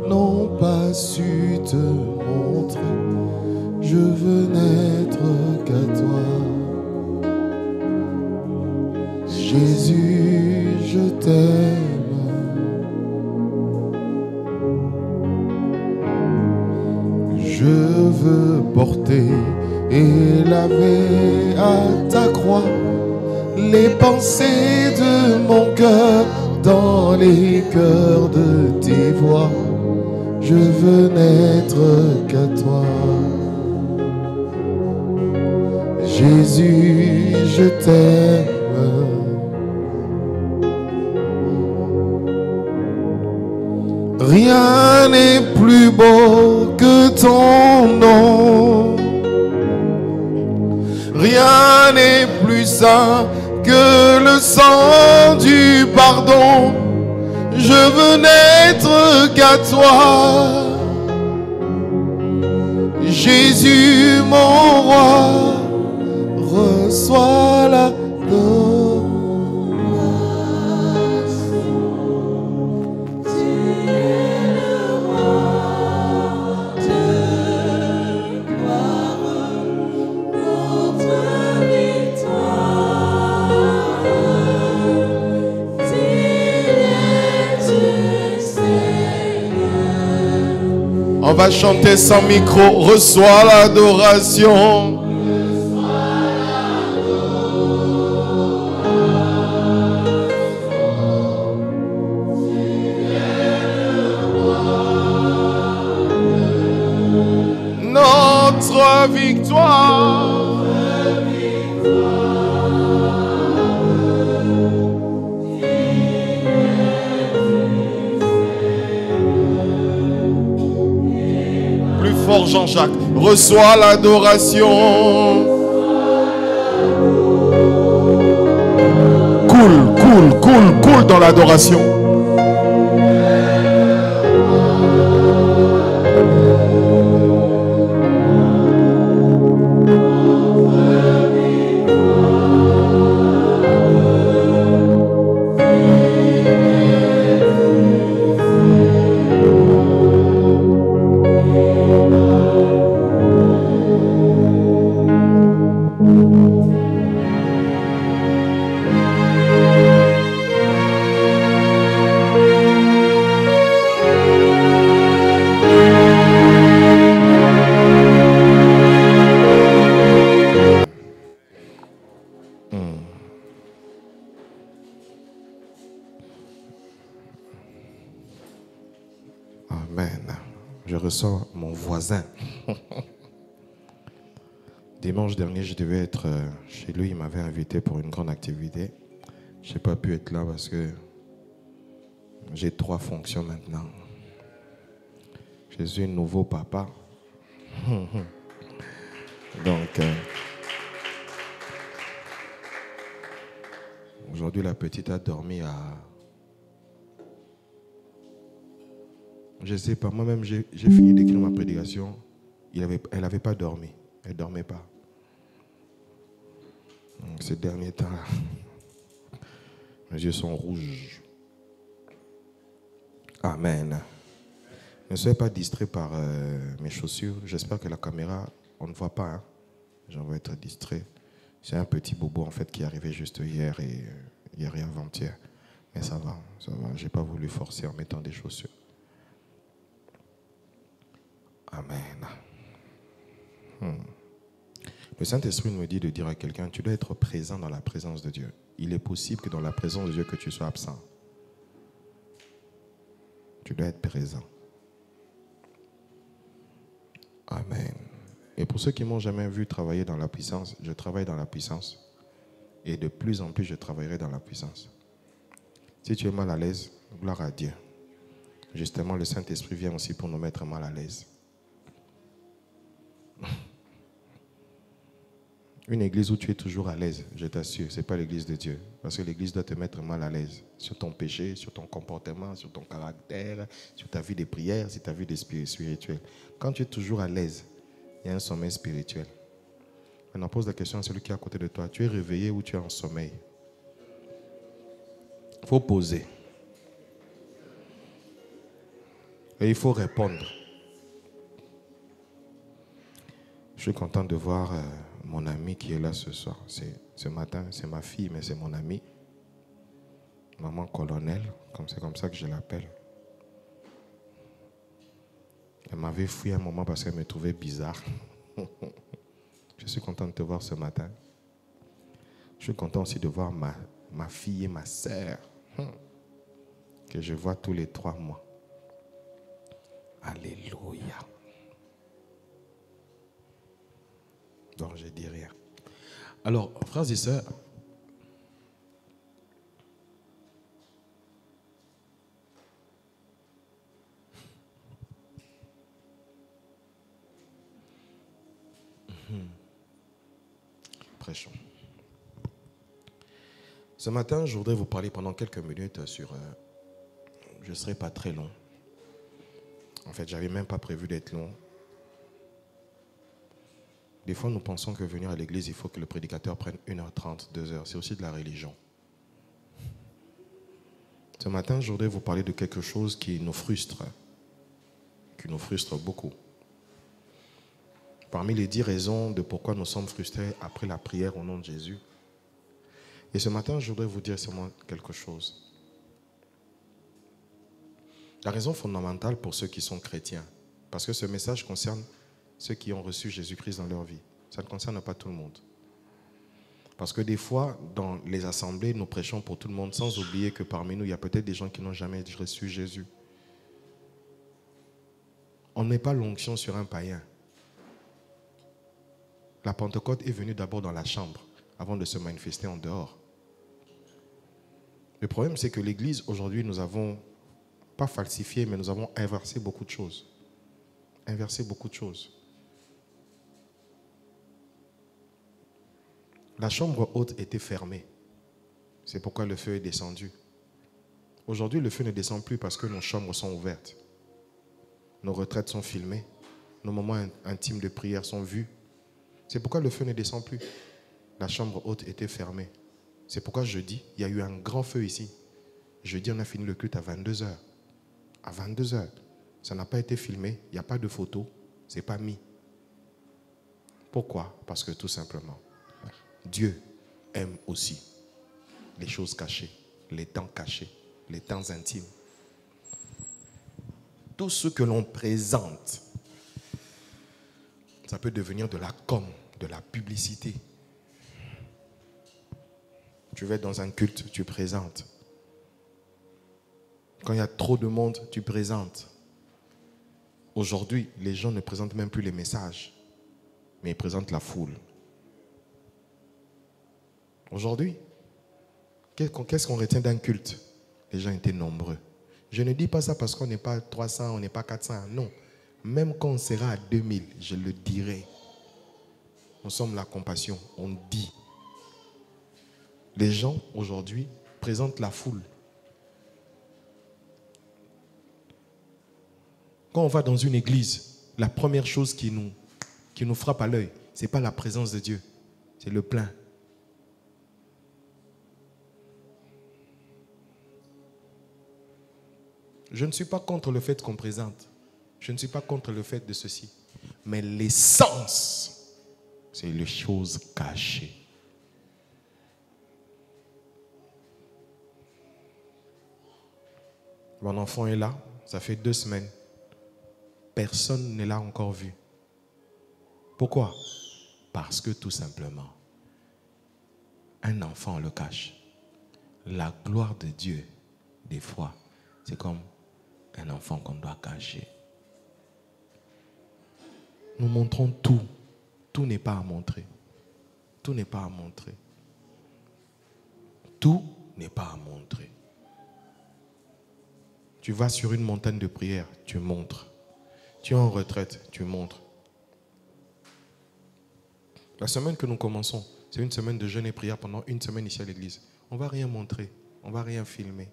n'ont pas su te montrer. Je veux n'être qu'à toi. Jésus, je t'aime. Je veux porter et laver à ta croix les pensées de mon cœur dans les cœurs de tes voix. Je veux n'être qu'à toi. Jésus, je t'aime. Rien n'est plus beau que ton nom. Rien n'est plus saint que le sang du pardon. Je veux n'être qu'à toi. Jésus, mon roi, reçois la On va chanter sans micro. Reçois l'adoration. Notre victoire. Fort Jean-Jacques, reçois l'adoration. Cool dans l'adoration. Mon voisin. Dimanche dernier, je devais être chez lui. Il m'avait invité pour une grande activité. Je n'ai pas pu être là parce que j'ai 3 fonctions maintenant. Je suis un nouveau papa. Donc, aujourd'hui, la petite a dormi à... Je ne sais pas, moi-même j'ai fini d'écrire ma prédication. Elle n'avait pas dormi. Elle ne dormait pas. Donc, ces derniers temps-là, mes yeux sont rouges. Amen. Ne soyez pas distrait par mes chaussures. J'espère que la caméra, on ne voit pas. Hein? J'en vais être distrait. C'est un petit bobo en fait qui est arrivé juste hier et avant-hier. Mais ça va, ça va. Je n'ai pas voulu forcer en mettant des chaussures. Amen. Le Saint-Esprit me dit de dire à quelqu'un, tu dois être présent dans la présence de Dieu. Il est possible que dans la présence de Dieu que tu sois absent. Tu dois être présent. Amen. Et pour ceux qui ne m'ont jamais vu travailler dans la puissance, je travaille dans la puissance. Et de plus en plus, je travaillerai dans la puissance. Si tu es mal à l'aise, gloire à Dieu. Justement, le Saint-Esprit vient aussi pour nous mettre mal à l'aise. Une église où tu es toujours à l'aise, je t'assure, ce n'est pas l'église de Dieu. Parce que l'église doit te mettre mal à l'aise sur ton péché, sur ton comportement, sur ton caractère, sur ta vie de prière, sur ta vie de spirituelle. Quand tu es toujours à l'aise, il y a un sommeil spirituel. Maintenant, pose la question à celui qui est à côté de toi. Tu es réveillé ou tu es en sommeil? Il faut poser. Et il faut répondre. Je suis content de voir mon ami qui est là ce soir. Ce matin, c'est ma fille, mais c'est mon amie. Maman colonel, c'est comme ça que je l'appelle. Elle m'avait fui un moment parce qu'elle me trouvait bizarre. Je suis content de te voir ce matin. Je suis content aussi de voir ma fille et ma sœur, que je vois tous les 3 mois. Alléluia. Donc je dis rien. Alors, frères et sœurs, prêchons. Ce matin, je voudrais vous parler pendant quelques minutes sur... je ne serai pas très long. En fait, je n'avais même pas prévu d'être long. Des fois, nous pensons que venir à l'église, il faut que le prédicateur prenne 1h30, 2h. C'est aussi de la religion. Ce matin, je voudrais vous parler de quelque chose qui nous frustre beaucoup. Parmi les 10 raisons de pourquoi nous sommes frustrés après la prière au nom de Jésus. Et ce matin, je voudrais vous dire seulement quelque chose. La raison fondamentale pour ceux qui sont chrétiens, parce que ce message concerne ceux qui ont reçu Jésus-Christ dans leur vie. Ça ne concerne pas tout le monde. Parce que des fois, dans les assemblées, nous prêchons pour tout le monde, sans oublier que parmi nous, il y a peut-être des gens qui n'ont jamais reçu Jésus. On ne met pas l'onction sur un païen. La Pentecôte est venue d'abord dans la chambre, avant de se manifester en dehors. Le problème, c'est que l'Église, aujourd'hui, nous avons, pas falsifié, mais nous avons inversé beaucoup de choses. Inversé beaucoup de choses. La chambre haute était fermée. C'est pourquoi le feu est descendu. Aujourd'hui, le feu ne descend plus parce que nos chambres sont ouvertes. Nos retraites sont filmées. Nos moments intimes de prière sont vus. C'est pourquoi le feu ne descend plus. La chambre haute était fermée. C'est pourquoi jeudi, il y a eu un grand feu ici. Jeudi, on a fini le culte à 22h. À 22h. Ça n'a pas été filmé. Il n'y a pas de photo. Ce n'est pas mis. Pourquoi? Parce que tout simplement, Dieu aime aussi les choses cachées, les temps cachés, les temps intimes. Tout ce que l'on présente, ça peut devenir de la com, de la publicité. Tu vas dans un culte, tu présentes. Quand il y a trop de monde, tu présentes. Aujourd'hui, les gens ne présentent même plus les messages, mais ils présentent la foule. Aujourd'hui, qu'est-ce qu'on retient d'un culte? Les gens étaient nombreux. Je ne dis pas ça parce qu'on n'est pas 300, on n'est pas 400. Non. Même quand on sera à 2000, je le dirai. Nous sommes la compassion. On dit. Les gens, aujourd'hui, présentent la foule. Quand on va dans une église, la première chose qui nous frappe à l'œil, ce n'est pas la présence de Dieu, c'est le plein. Je ne suis pas contre le fait qu'on présente. Je ne suis pas contre le fait de ceci. Mais l'essence, c'est les choses cachées. Mon enfant est là, ça fait 2 semaines. Personne ne l'a encore vu. Pourquoi? Parce que tout simplement, un enfant le cache. La gloire de Dieu, des fois, c'est comme un enfant qu'on doit cacher. Nous montrons tout. Tout n'est pas à montrer. Tout n'est pas à montrer. Tout n'est pas à montrer. Tu vas sur une montagne de prière, tu montres. Tu es en retraite, tu montres. La semaine que nous commençons, c'est une semaine de jeûne et prière pendant 1 semaine ici à l'église. On ne va rien montrer, on ne va rien filmer.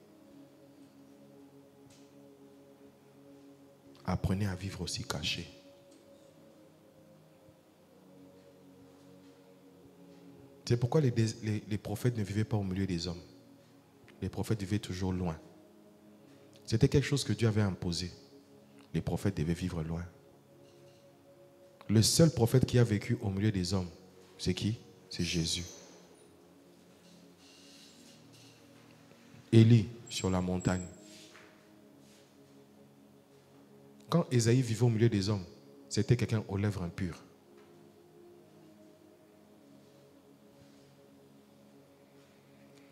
Apprenez à vivre aussi caché. C'est pourquoi les prophètes ne vivaient pas au milieu des hommes. Les prophètes vivaient toujours loin. C'était quelque chose que Dieu avait imposé. Les prophètes devaient vivre loin. Le seul prophète qui a vécu au milieu des hommes, c'est qui? C'est Jésus. Élie sur la montagne. Quand Ésaïe vivait au milieu des hommes, c'était quelqu'un aux lèvres impures.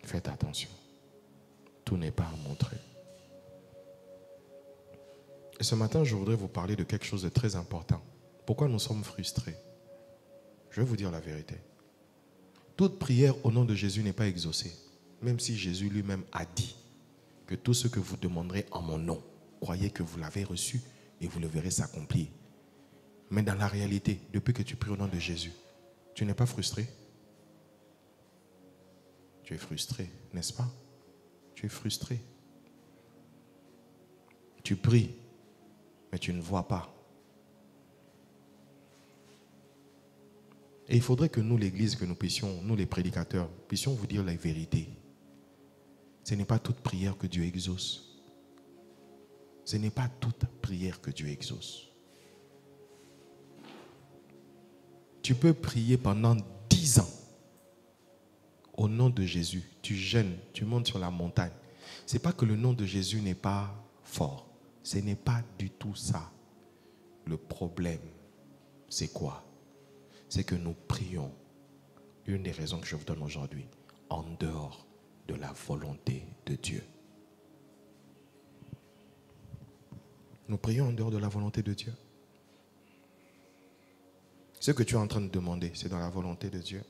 Faites attention. Tout n'est pas à montrer. Et ce matin, je voudrais vous parler de quelque chose de très important. Pourquoi nous sommes frustrés? Je vais vous dire la vérité. Toute prière au nom de Jésus n'est pas exaucée. Même si Jésus lui-même a dit que tout ce que vous demanderez en mon nom, croyez que vous l'avez reçu et vous le verrez s'accomplir. Mais dans la réalité, depuis que tu pries au nom de Jésus, tu n'es pas frustré? Tu es frustré, n'est-ce pas? Tu es frustré. Tu pries, mais tu ne vois pas. Et il faudrait que nous, l'Église, que nous puissions, nous les prédicateurs, puissions vous dire la vérité. Ce n'est pas toute prière que Dieu exauce. Ce n'est pas toute prière que Dieu exauce. Tu peux prier pendant 10 ans. Au nom de Jésus, tu jeûnes, tu montes sur la montagne. Ce n'est pas que le nom de Jésus n'est pas fort. Ce n'est pas du tout ça. Le problème, c'est quoi? C'est que nous prions, une des raisons que je vous donne aujourd'hui, en dehors de la volonté de Dieu. Nous prions en dehors de la volonté de Dieu. Ce que tu es en train de demander, c'est dans la volonté de Dieu.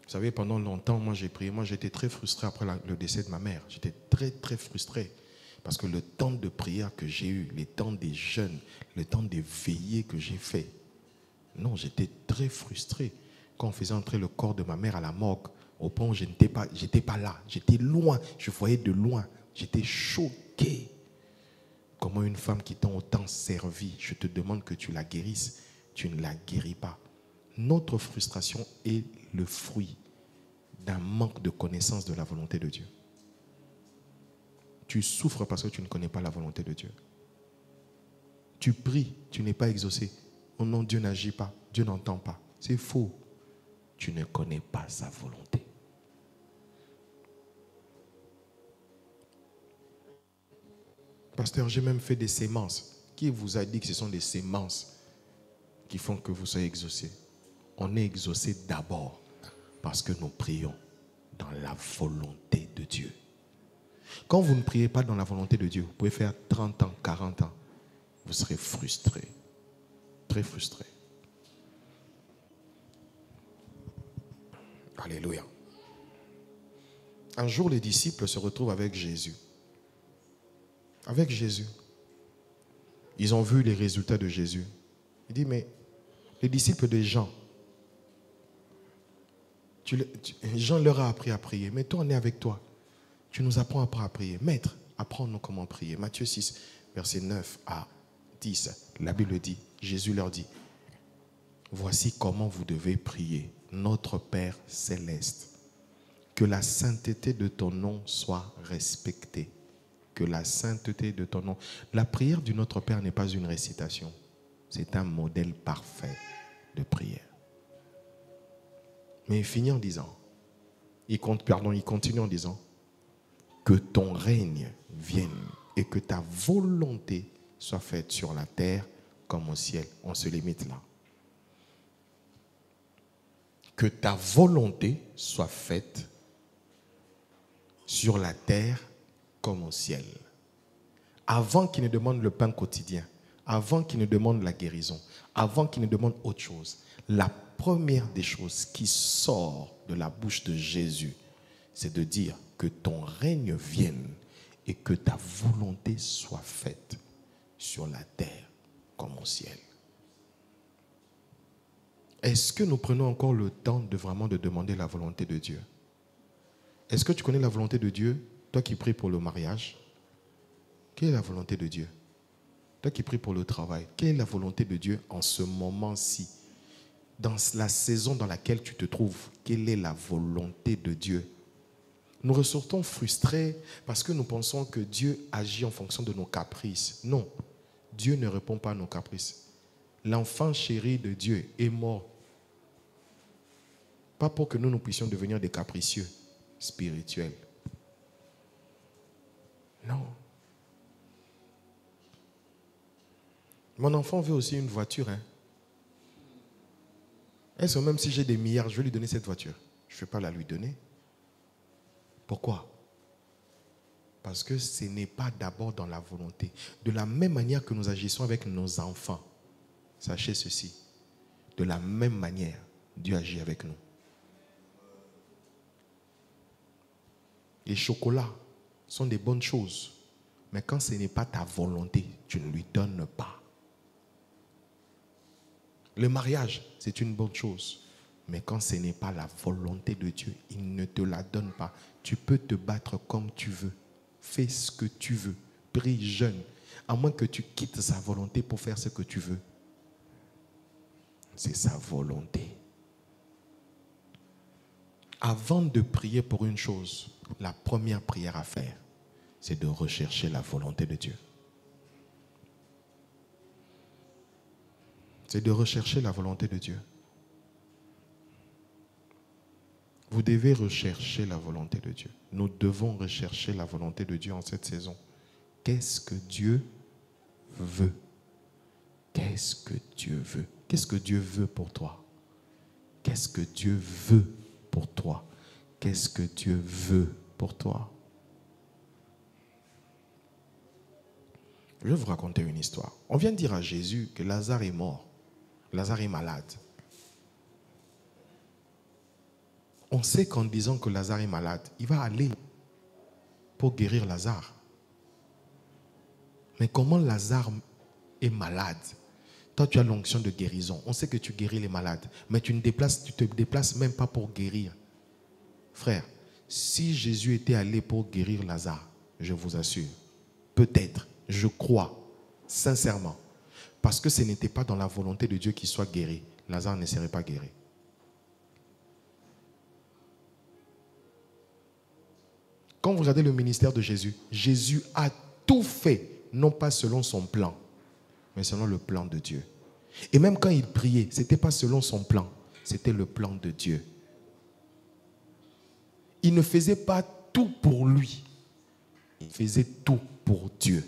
Vous savez, pendant longtemps, moi j'ai prié, moi j'étais très frustré après le décès de ma mère. J'étais très très frustré. Parce que le temps de prière que j'ai eu, les temps des jeûnes, le temps des veillées que j'ai fait, non, j'étais très frustré. Quand on faisait entrer le corps de ma mère à la morgue, au point où je n'étais pas là, j'étais loin, je voyais de loin, j'étais choqué. Comment une femme qui t'a autant servi, je te demande que tu la guérisses, tu ne la guéris pas. Notre frustration est le fruit d'un manque de connaissance de la volonté de Dieu. Tu souffres parce que tu ne connais pas la volonté de Dieu. Tu pries, tu n'es pas exaucé. Oh non, Dieu n'agit pas, Dieu n'entend pas. C'est faux. Tu ne connais pas sa volonté. Pasteur, j'ai même fait des sémences. Qui vous a dit que ce sont des sémences qui font que vous soyez exaucé? On est exaucé d'abord parce que nous prions dans la volonté de Dieu. Quand vous ne priez pas dans la volonté de Dieu, vous pouvez faire 30 ans, 40 ans, vous serez frustré, très frustré. Alléluia. Un jour, les disciples se retrouvent avec Jésus. Avec Jésus. Ils ont vu les résultats de Jésus. Il dit, mais les disciples de Jean, Jean leur a appris à prier, mais toi, on est avec toi. Tu nous apprends à prier. Maître, apprends-nous comment prier. Matthieu 6, versets 9 à 10. La Bible dit, Jésus leur dit, voici comment vous devez prier. Notre Père céleste, que la sainteté de ton nom soit respectée. Que la sainteté de ton nom. La prière du Notre Père n'est pas une récitation. C'est un modèle parfait de prière. Mais il finit en disant, il continue en disant, que ton règne vienne et que ta volonté soit faite sur la terre comme au ciel. On se limite là. Que ta volonté soit faite sur la terre comme au ciel. Avant qu'il ne demande le pain quotidien, avant qu'il ne demande la guérison, avant qu'il ne demande autre chose, la première des choses qui sort de la bouche de Jésus, c'est de dire que ton règne vienne et que ta volonté soit faite sur la terre comme au ciel. Est-ce que nous prenons encore le temps de vraiment de demander la volonté de Dieu? Est-ce que tu connais la volonté de Dieu, toi qui pries pour le mariage? Quelle est la volonté de Dieu? Toi qui pries pour le travail, quelle est la volonté de Dieu en ce moment-ci? Dans la saison dans laquelle tu te trouves, quelle est la volonté de Dieu? Nous ressortons frustrés parce que nous pensons que Dieu agit en fonction de nos caprices. Non, Dieu ne répond pas à nos caprices. L'enfant chéri de Dieu est mort. Pas pour que nous puissions devenir des capricieux spirituels. Non. Mon enfant veut aussi une voiture. Est-ce que même si j'ai des milliards, je vais lui donner cette voiture? Je ne vais pas la lui donner. Pourquoi? Parce que ce n'est pas d'abord dans la volonté. De la même manière que nous agissons avec nos enfants, sachez ceci, de la même manière, Dieu agit avec nous. Les chocolats sont des bonnes choses, mais quand ce n'est pas ta volonté, tu ne lui donnes pas. Le mariage, c'est une bonne chose, mais quand ce n'est pas la volonté de Dieu, il ne te la donne pas. Tu peux te battre comme tu veux. Fais ce que tu veux. Prie, jeûne. À moins que tu quittes sa volonté pour faire ce que tu veux. C'est sa volonté. Avant de prier pour une chose, la première prière à faire, c'est de rechercher la volonté de Dieu. C'est de rechercher la volonté de Dieu. Vous devez rechercher la volonté de Dieu. Nous devons rechercher la volonté de Dieu en cette saison. Qu'est-ce que Dieu veut? Qu'est-ce que Dieu veut? Qu'est-ce que Dieu veut pour toi? Qu'est-ce que Dieu veut pour toi? Qu'est-ce que Dieu veut pour toi? Je vais vous raconter une histoire. On vient de dire à Jésus que Lazare est mort. Lazare est malade. On sait qu'en disant que Lazare est malade, il va aller pour guérir Lazare. Mais comment Lazare est malade? Toi, tu as l'onction de guérison. On sait que tu guéris les malades, mais tu te déplaces même pas pour guérir. Frère, si Jésus était allé pour guérir Lazare, je vous assure, peut-être, je crois, sincèrement, parce que ce n'était pas dans la volonté de Dieu qu'il soit guéri, Lazare ne serait pas guéri. Quand vous regardez le ministère de Jésus, Jésus a tout fait, non pas selon son plan, mais selon le plan de Dieu. Et même quand il priait, ce n'était pas selon son plan, c'était le plan de Dieu. Il ne faisait pas tout pour lui, il faisait tout pour Dieu.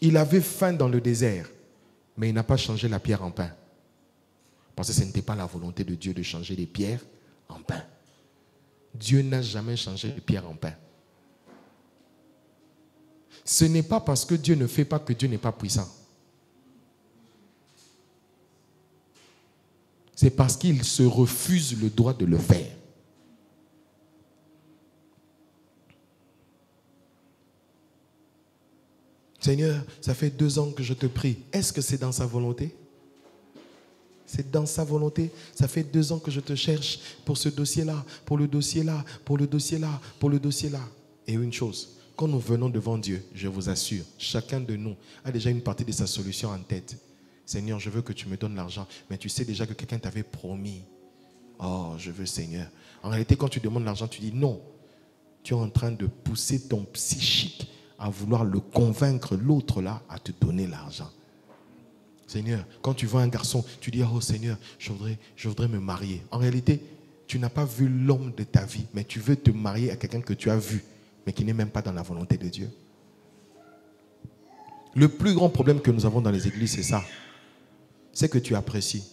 Il avait faim dans le désert, mais il n'a pas changé la pierre en pain. Parce que ce n'était pas la volonté de Dieu de changer les pierres en pain. Dieu n'a jamais changé les pierres en pain. Ce n'est pas parce que Dieu ne fait pas que Dieu n'est pas puissant. C'est parce qu'il se refuse le droit de le faire. Seigneur, ça fait 2 ans que je te prie. Est-ce que c'est dans sa volonté? C'est dans sa volonté. Ça fait 2 ans que je te cherche pour ce dossier-là, pour le dossier-là, pour le dossier-là, pour le dossier-là. Et une chose, quand nous venons devant Dieu, je vous assure, chacun de nous a déjà une partie de sa solution en tête. Seigneur, je veux que tu me donnes l'argent, mais tu sais déjà que quelqu'un t'avait promis. Oh, je veux, Seigneur. En réalité, quand tu demandes l'argent, tu dis non. Tu es en train de pousser ton psychique à vouloir le convaincre, l'autre là, à te donner l'argent. Seigneur, quand tu vois un garçon, tu dis, oh Seigneur, je voudrais me marier. En réalité, tu n'as pas vu l'homme de ta vie, mais tu veux te marier à quelqu'un que tu as vu, mais qui n'est même pas dans la volonté de Dieu. Le plus grand problème que nous avons dans les églises, c'est ça. C'est que tu apprécies,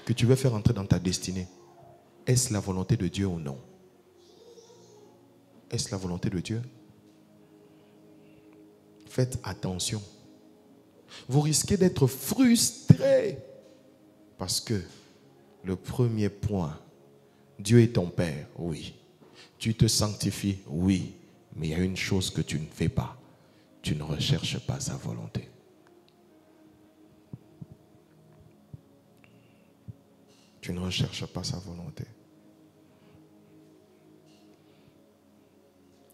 que tu veux faire entrer dans ta destinée. Est-ce la volonté de Dieu ou non? Est-ce la volonté de Dieu? Faites attention. Vous risquez d'être frustré parce que le premier point, Dieu est ton Père, oui. Tu te sanctifies, oui. Mais il y a une chose que tu ne fais pas. Tu ne recherches pas sa volonté. Tu ne recherches pas sa volonté.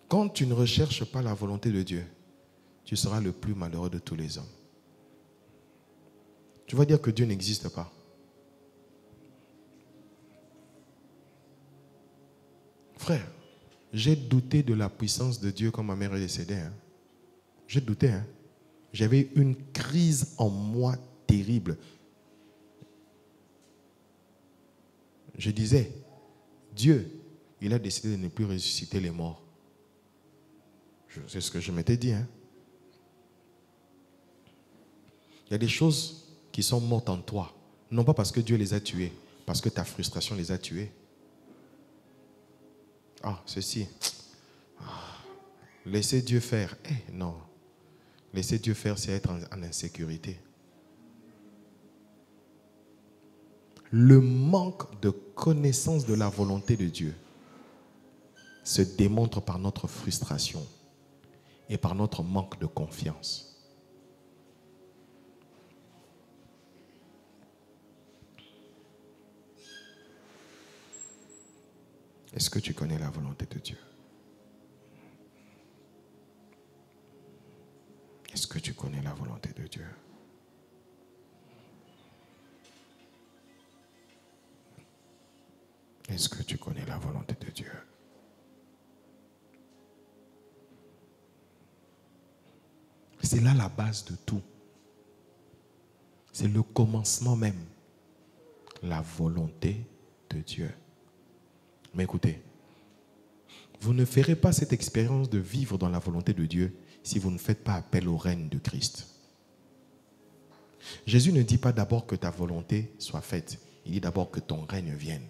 Quand tu ne recherches pas la volonté de Dieu, tu seras le plus malheureux de tous les hommes. Tu vas dire que Dieu n'existe pas. Frère, j'ai douté de la puissance de Dieu quand ma mère est décédée. Hein. J'ai douté. Hein. J'avais une crise en moi terrible. Je disais, Dieu, il a décidé de ne plus ressusciter les morts. C'est ce que je m'étais dit. Hein. Il y a des choses qui sont mortes en toi. Non pas parce que Dieu les a tuées, parce que ta frustration les a tuées. Ah, ceci. Laissez Dieu faire. Non. Laisser Dieu faire, c'est être en insécurité. Le manque de connaissance de la volonté de Dieu se démontre par notre frustration et par notre manque de confiance. Est-ce que tu connais la volonté de Dieu? Est-ce que tu connais la volonté de Dieu? Est-ce que tu connais la volonté de Dieu? C'est là la base de tout. C'est le commencement même. La volonté de Dieu. Mais écoutez, vous ne ferez pas cette expérience de vivre dans la volonté de Dieu si vous ne faites pas appel au règne de Christ. Jésus ne dit pas d'abord que ta volonté soit faite. Il dit d'abord que ton règne vienne.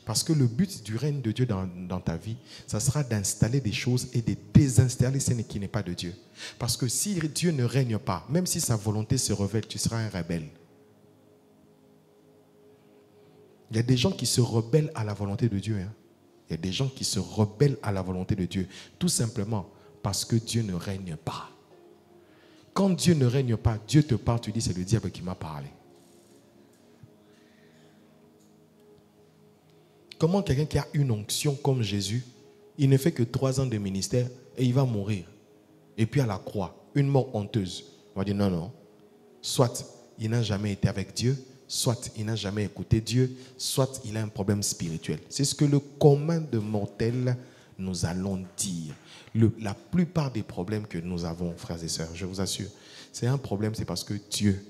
Parce que le but du règne de Dieu dans ta vie, ça sera d'installer des choses et de désinstaller ce qui n'est pas de Dieu. Parce que si Dieu ne règne pas, même si sa volonté se révèle, tu seras un rebelle. Il y a des gens qui se rebellent à la volonté de Dieu. Hein. Il y a des gens qui se rebellent à la volonté de Dieu. Tout simplement parce que Dieu ne règne pas. Quand Dieu ne règne pas, Dieu te parle, tu dis c'est le diable qui m'a parlé. Comment quelqu'un qui a une onction comme Jésus, il ne fait que 3 ans de ministère et il va mourir. Et puis à la croix, une mort honteuse. On va dire non. Soit il n'a jamais été avec Dieu, soit il n'a jamais écouté Dieu, soit il a un problème spirituel. C'est ce que le commun de mortels nous allons dire. La plupart des problèmes que nous avons, frères et sœurs, je vous assure, c'est un problème, c'est parce que Dieu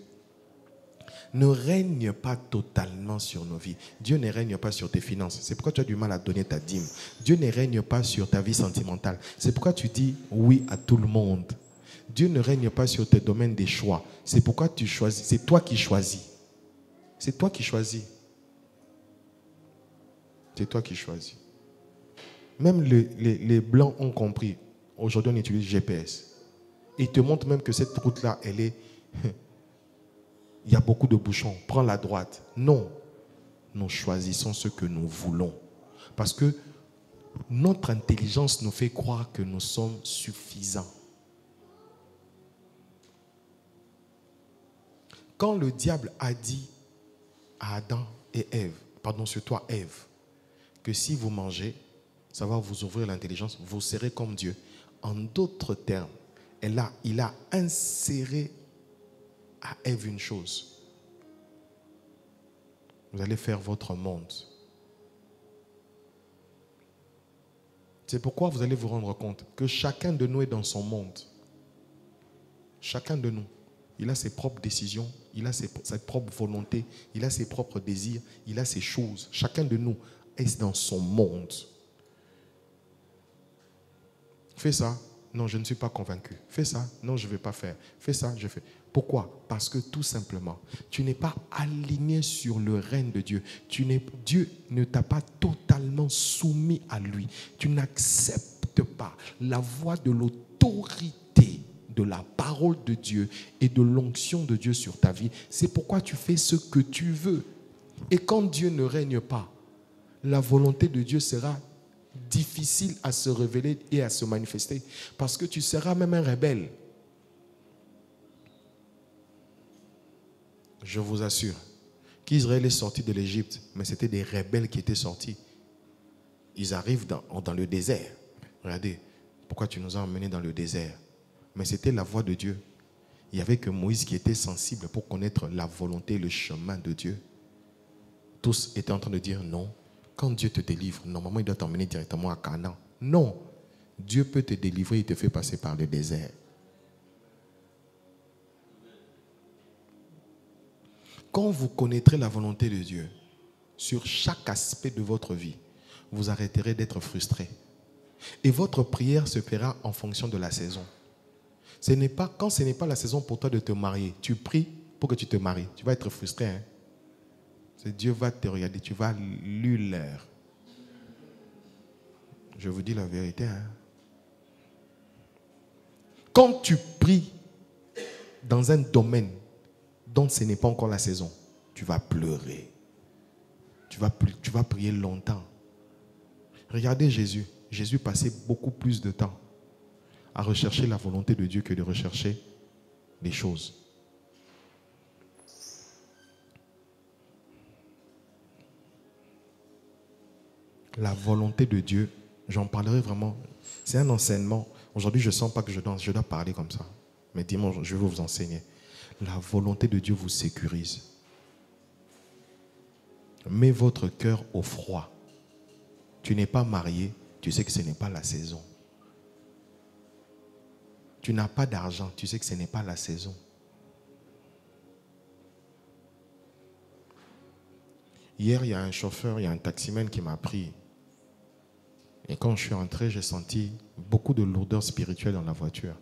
ne règne pas totalement sur nos vies. Dieu ne règne pas sur tes finances. C'est pourquoi tu as du mal à donner ta dîme. Dieu ne règne pas sur ta vie sentimentale. C'est pourquoi tu dis oui à tout le monde. Dieu ne règne pas sur tes domaines des choix. C'est pourquoi tu choisis. C'est toi qui choisis. C'est toi qui choisis. C'est toi qui choisis. Même les Blancs ont compris. Aujourd'hui, on utilise GPS. Ils te montrent même que cette route-là, elle est... Il y a beaucoup de bouchons. Prends la droite. Non. Nous choisissons ce que nous voulons. Parce que notre intelligence nous fait croire que nous sommes suffisants. Quand le diable a dit à Adam et Ève, pardon, sur toi Ève, que si vous mangez, ça va vous ouvrir l'intelligence, vous serez comme Dieu. En d'autres termes, il a inséré à Ève une chose. Vous allez faire votre monde. C'est pourquoi vous allez vous rendre compte que chacun de nous est dans son monde. Chacun de nous. Il a ses propres décisions, il a sa propre volonté, il a ses propres désirs, il a ses choses. Chacun de nous est dans son monde. Fais ça. Non, je ne suis pas convaincu. Fais ça. Non, je ne vais pas faire. Fais ça, je fais. Pourquoi? Parce que tout simplement, tu n'es pas aligné sur le règne de Dieu. Dieu ne t'a pas totalement soumis à lui. Tu n'acceptes pas la voix de l'autorité de la parole de Dieu et de l'onction de Dieu sur ta vie. C'est pourquoi tu fais ce que tu veux. Et quand Dieu ne règne pas, la volonté de Dieu sera difficile à se révéler et à se manifester. Parce que tu seras même un rebelle. Je vous assure qu'Israël est sorti de l'Égypte, mais c'était des rebelles qui étaient sortis. Ils arrivent dans le désert. Regardez, pourquoi tu nous as emmenés dans le désert? Mais c'était la voix de Dieu. Il n'y avait que Moïse qui était sensible pour connaître la volonté et le chemin de Dieu. Tous étaient en train de dire non, Quand Dieu te délivre, normalement, il doit t'emmener directement à Canaan. Non. Dieu peut te délivrer, il te fait passer par le désert. Quand vous connaîtrez la volonté de Dieu sur chaque aspect de votre vie, vous arrêterez d'être frustré. Et votre prière se fera en fonction de la saison. Quand ce n'est pas la saison pour toi de te marier, tu pries pour que tu te maries. Tu vas être frustré. Hein? Dieu va te regarder, tu vas lui l'heure. Je vous dis la vérité. Hein? Quand tu pries dans un domaine dont ce n'est pas encore la saison, tu vas pleurer. Tu vas prier longtemps. Regardez Jésus. Jésus passait beaucoup plus de temps à rechercher la volonté de Dieu que de rechercher les choses. La volonté de Dieu, j'en parlerai vraiment. C'est un enseignement. Aujourd'hui, je ne sens pas que je dois parler comme ça. Mais dimanche, je vais vous enseigner. La volonté de Dieu vous sécurise. Mets votre cœur au froid. Tu n'es pas marié, tu sais que ce n'est pas la saison. Tu n'as pas d'argent, tu sais que ce n'est pas la saison. Hier, il y a un chauffeur, il y a un taximène qui m'a pris. Et quand je suis entré, j'ai senti beaucoup de lourdeur spirituelle dans la voiture.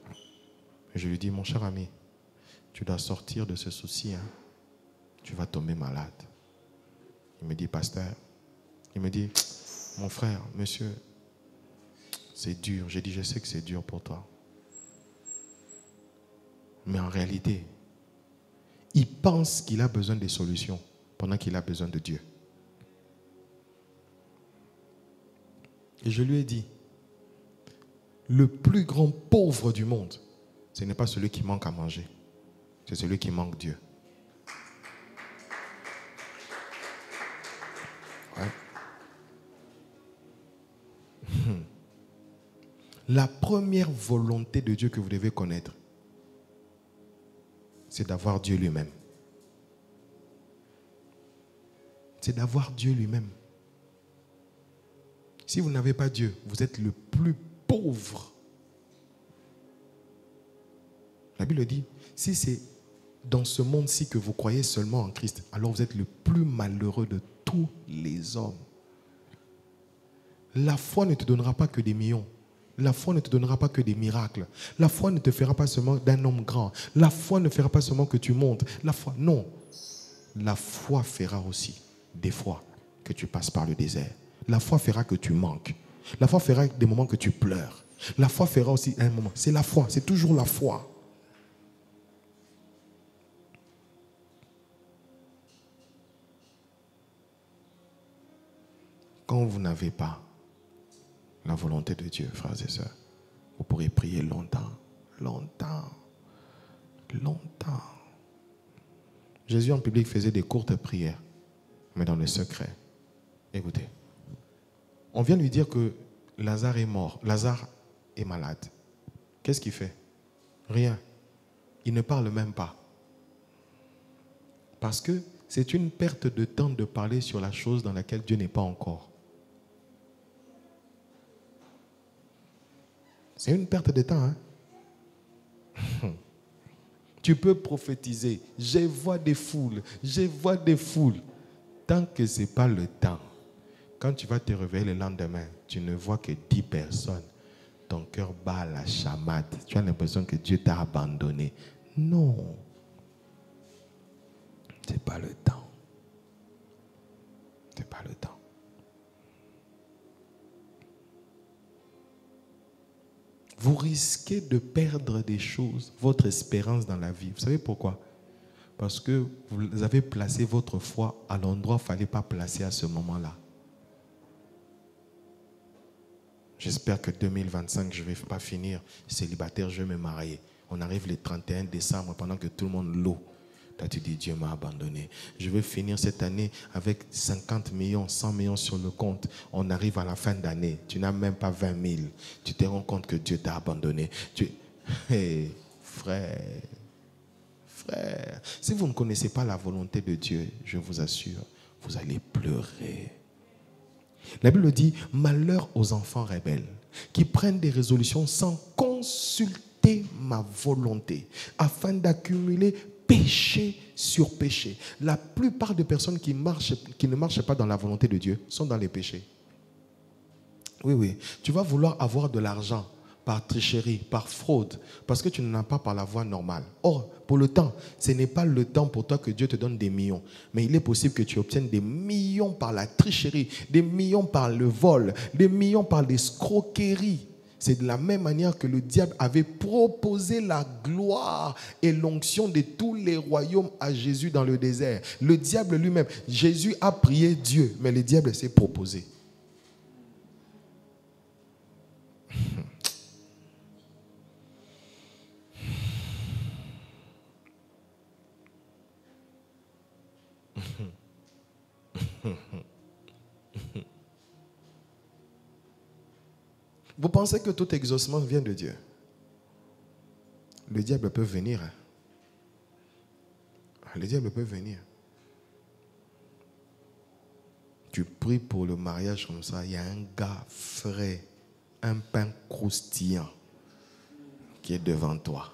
Et je lui dis, mon cher ami, tu dois sortir de ce souci. Hein. Tu vas tomber malade. Il me dit, pasteur, il me dit, mon frère, monsieur, c'est dur. J'ai dit, je sais que c'est dur pour toi. Mais en réalité, il pense qu'il a besoin des solutions pendant qu'il a besoin de Dieu. Et je lui ai dit, le plus grand pauvre du monde, ce n'est pas celui qui manque à manger, c'est celui qui manque Dieu. Ouais. La première volonté de Dieu que vous devez connaître, c'est d'avoir Dieu lui-même. C'est d'avoir Dieu lui-même. Si vous n'avez pas Dieu, vous êtes le plus pauvre. La Bible dit, si c'est dans ce monde-ci que vous croyez seulement en Christ, alors vous êtes le plus malheureux de tous les hommes. La foi ne te donnera pas que des millions. La foi ne te donnera pas que des miracles. La foi ne te fera pas seulement d'un homme grand. La foi ne fera pas seulement que tu montes. La foi, non. La foi fera aussi des fois que tu passes par le désert. La foi fera que tu manques. La foi fera des moments que tu pleures. La foi fera aussi un moment. C'est la foi, c'est toujours la foi. Quand vous n'avez pas la volonté de Dieu, frères et sœurs, vous pourrez prier longtemps, longtemps, longtemps. Jésus en public faisait des courtes prières, mais dans le secret. Écoutez, on vient lui dire que Lazare est mort, Lazare est malade. Qu'est-ce qu'il fait? Rien. Il ne parle même pas. Parce que c'est une perte de temps de parler sur la chose dans laquelle Dieu n'est pas encore. C'est une perte de temps. Hein? Tu peux prophétiser. Je vois des foules. Je vois des foules. Tant que ce n'est pas le temps. Quand tu vas te réveiller le lendemain, tu ne vois que 10 personnes. Ton cœur bat à la chamade. Tu as l'impression que Dieu t'a abandonné. Non. Ce n'est pas le temps. Ce n'est pas le temps. Vous risquez de perdre des choses, votre espérance dans la vie. Vous savez pourquoi? Parce que vous avez placé votre foi à l'endroit où il ne fallait pas placer à ce moment-là. J'espère que 2025, je ne vais pas finir célibataire, je vais me marier. On arrive le 31 décembre pendant que tout le monde loue. Là, tu dis, Dieu m'a abandonné. Je vais finir cette année avec 50 millions, 100 millions sur le compte. On arrive à la fin d'année. Tu n'as même pas 20 000. Tu te rends compte que Dieu t'a abandonné. Hey, frère, si vous ne connaissez pas la volonté de Dieu, je vous assure, vous allez pleurer. La Bible dit, malheur aux enfants rebelles qui prennent des résolutions sans consulter ma volonté, afin d'accumuler péché sur péché. La plupart des personnes qui ne marchent pas dans la volonté de Dieu sont dans les péchés. Oui, oui. Tu vas vouloir avoir de l'argent par tricherie, par fraude, parce que tu n'en as pas par la voie normale. Or, pour le temps, ce n'est pas le temps pour toi que Dieu te donne des millions. Mais il est possible que tu obtiennes des millions par la tricherie, des millions par le vol, des millions par l'escroquerie. C'est de la même manière que le diable avait proposé la gloire et l'onction de tous les royaumes à Jésus dans le désert. Le diable lui-même, Jésus a prié Dieu, mais le diable s'est proposé. Vous pensez que tout exaucement vient de Dieu? Le diable peut venir. Le diable peut venir. Tu pries pour le mariage comme ça, il y a un gars frais, un pain croustillant qui est devant toi.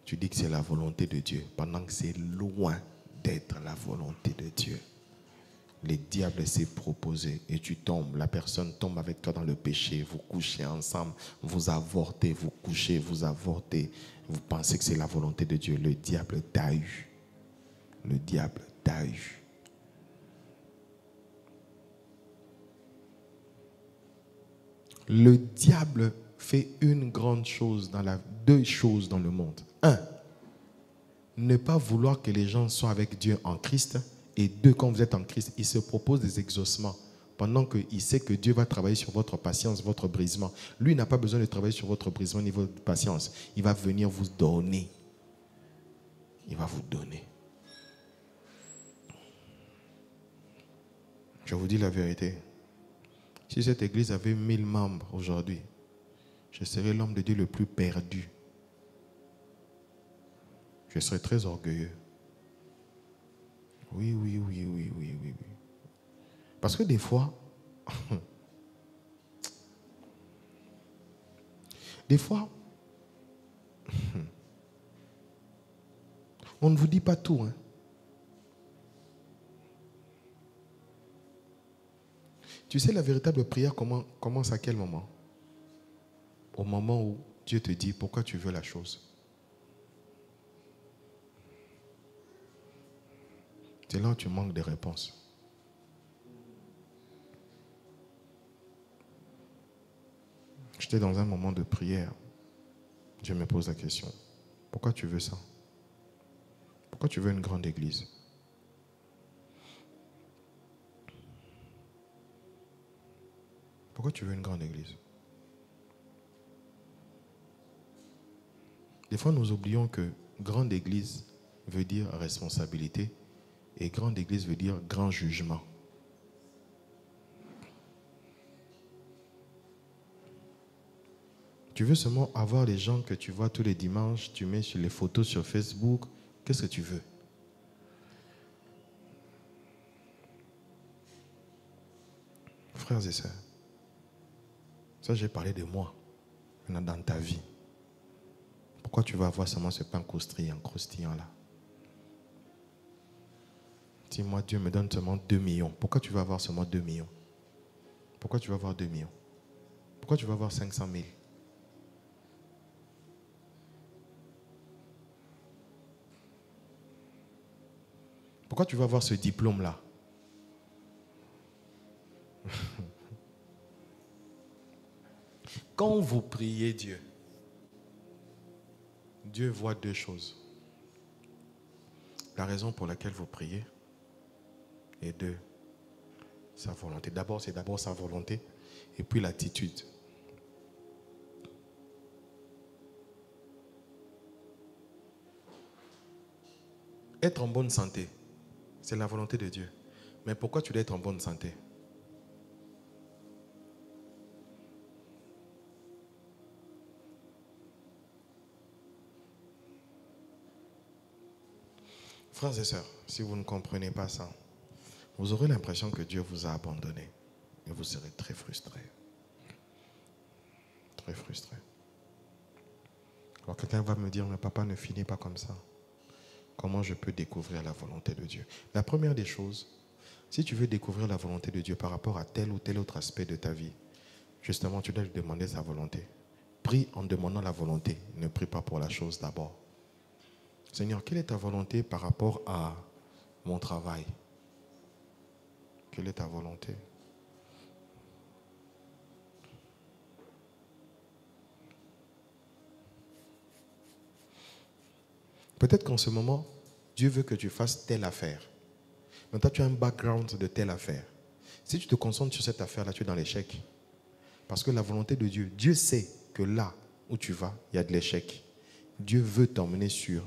Tu dis que c'est la volonté de Dieu, pendant que c'est loin d'être la volonté de Dieu. Le diable s'est proposé et tu tombes. La personne tombe avec toi dans le péché. Vous couchez ensemble, vous avortez, vous couchez, vous avortez. Vous pensez que c'est la volonté de Dieu. Le diable t'a eu. Le diable t'a eu. Le diable fait deux choses dans le monde. Un, ne pas vouloir que les gens soient avec Dieu en Christ. Et deux, quand vous êtes en Christ, il se propose des exaucements pendant qu'il sait que Dieu va travailler sur votre patience, votre brisement. Lui n'a pas besoin de travailler sur votre brisement ni votre patience. Il va venir vous donner. Il va vous donner. Je vous dis la vérité. Si cette église avait 1000 membres aujourd'hui, je serais l'homme de Dieu le plus perdu. Je serais très orgueilleux. Oui. Parce que des fois, on ne vous dit pas tout. Hein. Tu sais, la véritable prière commence à quel moment? Au moment où Dieu te dit pourquoi tu veux la chose. C'est là où tu manques de réponses. J'étais dans un moment de prière. Dieu me pose la question. Pourquoi tu veux ça? Pourquoi tu veux une grande église? Pourquoi tu veux une grande église? Des fois, nous oublions que grande église veut dire responsabilité et grande église veut dire grand jugement. Tu veux seulement avoir les gens que tu vois tous les dimanches, tu mets sur les photos sur Facebook. Qu'est-ce que tu veux? Frères et sœurs, ça j'ai parlé de moi, maintenant dans ta vie. Pourquoi tu vas avoir seulement ce pain croustillant là? Si moi Dieu me donne seulement 2 millions, pourquoi tu vas avoir seulement 2 millions? Pourquoi tu vas avoir 2 millions? Pourquoi tu vas avoir 500 000? Pourquoi tu vas avoir ce diplôme-là? Quand vous priez Dieu, Dieu voit deux choses. La raison pour laquelle vous priez et deux, sa volonté. D'abord, c'est d'abord sa volonté et puis l'attitude. Être en bonne santé, c'est la volonté de Dieu. Mais pourquoi tu dois être en bonne santé? Frères et sœurs, si vous ne comprenez pas ça, vous aurez l'impression que Dieu vous a abandonné. Et vous serez très frustré. Très frustré. Alors quelqu'un va me dire, mais papa, ne finis pas comme ça. Comment je peux découvrir la volonté de Dieu? La première des choses, si tu veux découvrir la volonté de Dieu par rapport à tel ou tel autre aspect de ta vie, justement, tu dois lui demander sa volonté. Prie en demandant la volonté. Ne prie pas pour la chose d'abord. Seigneur, quelle est ta volonté par rapport à mon travail? Quelle est ta volonté? Peut-être qu'en ce moment, Dieu veut que tu fasses telle affaire. Mais toi, tu as un background de telle affaire. Si tu te concentres sur cette affaire-là, tu es dans l'échec. Parce que la volonté de Dieu, Dieu sait que là où tu vas, il y a de l'échec. Dieu veut t'emmener sur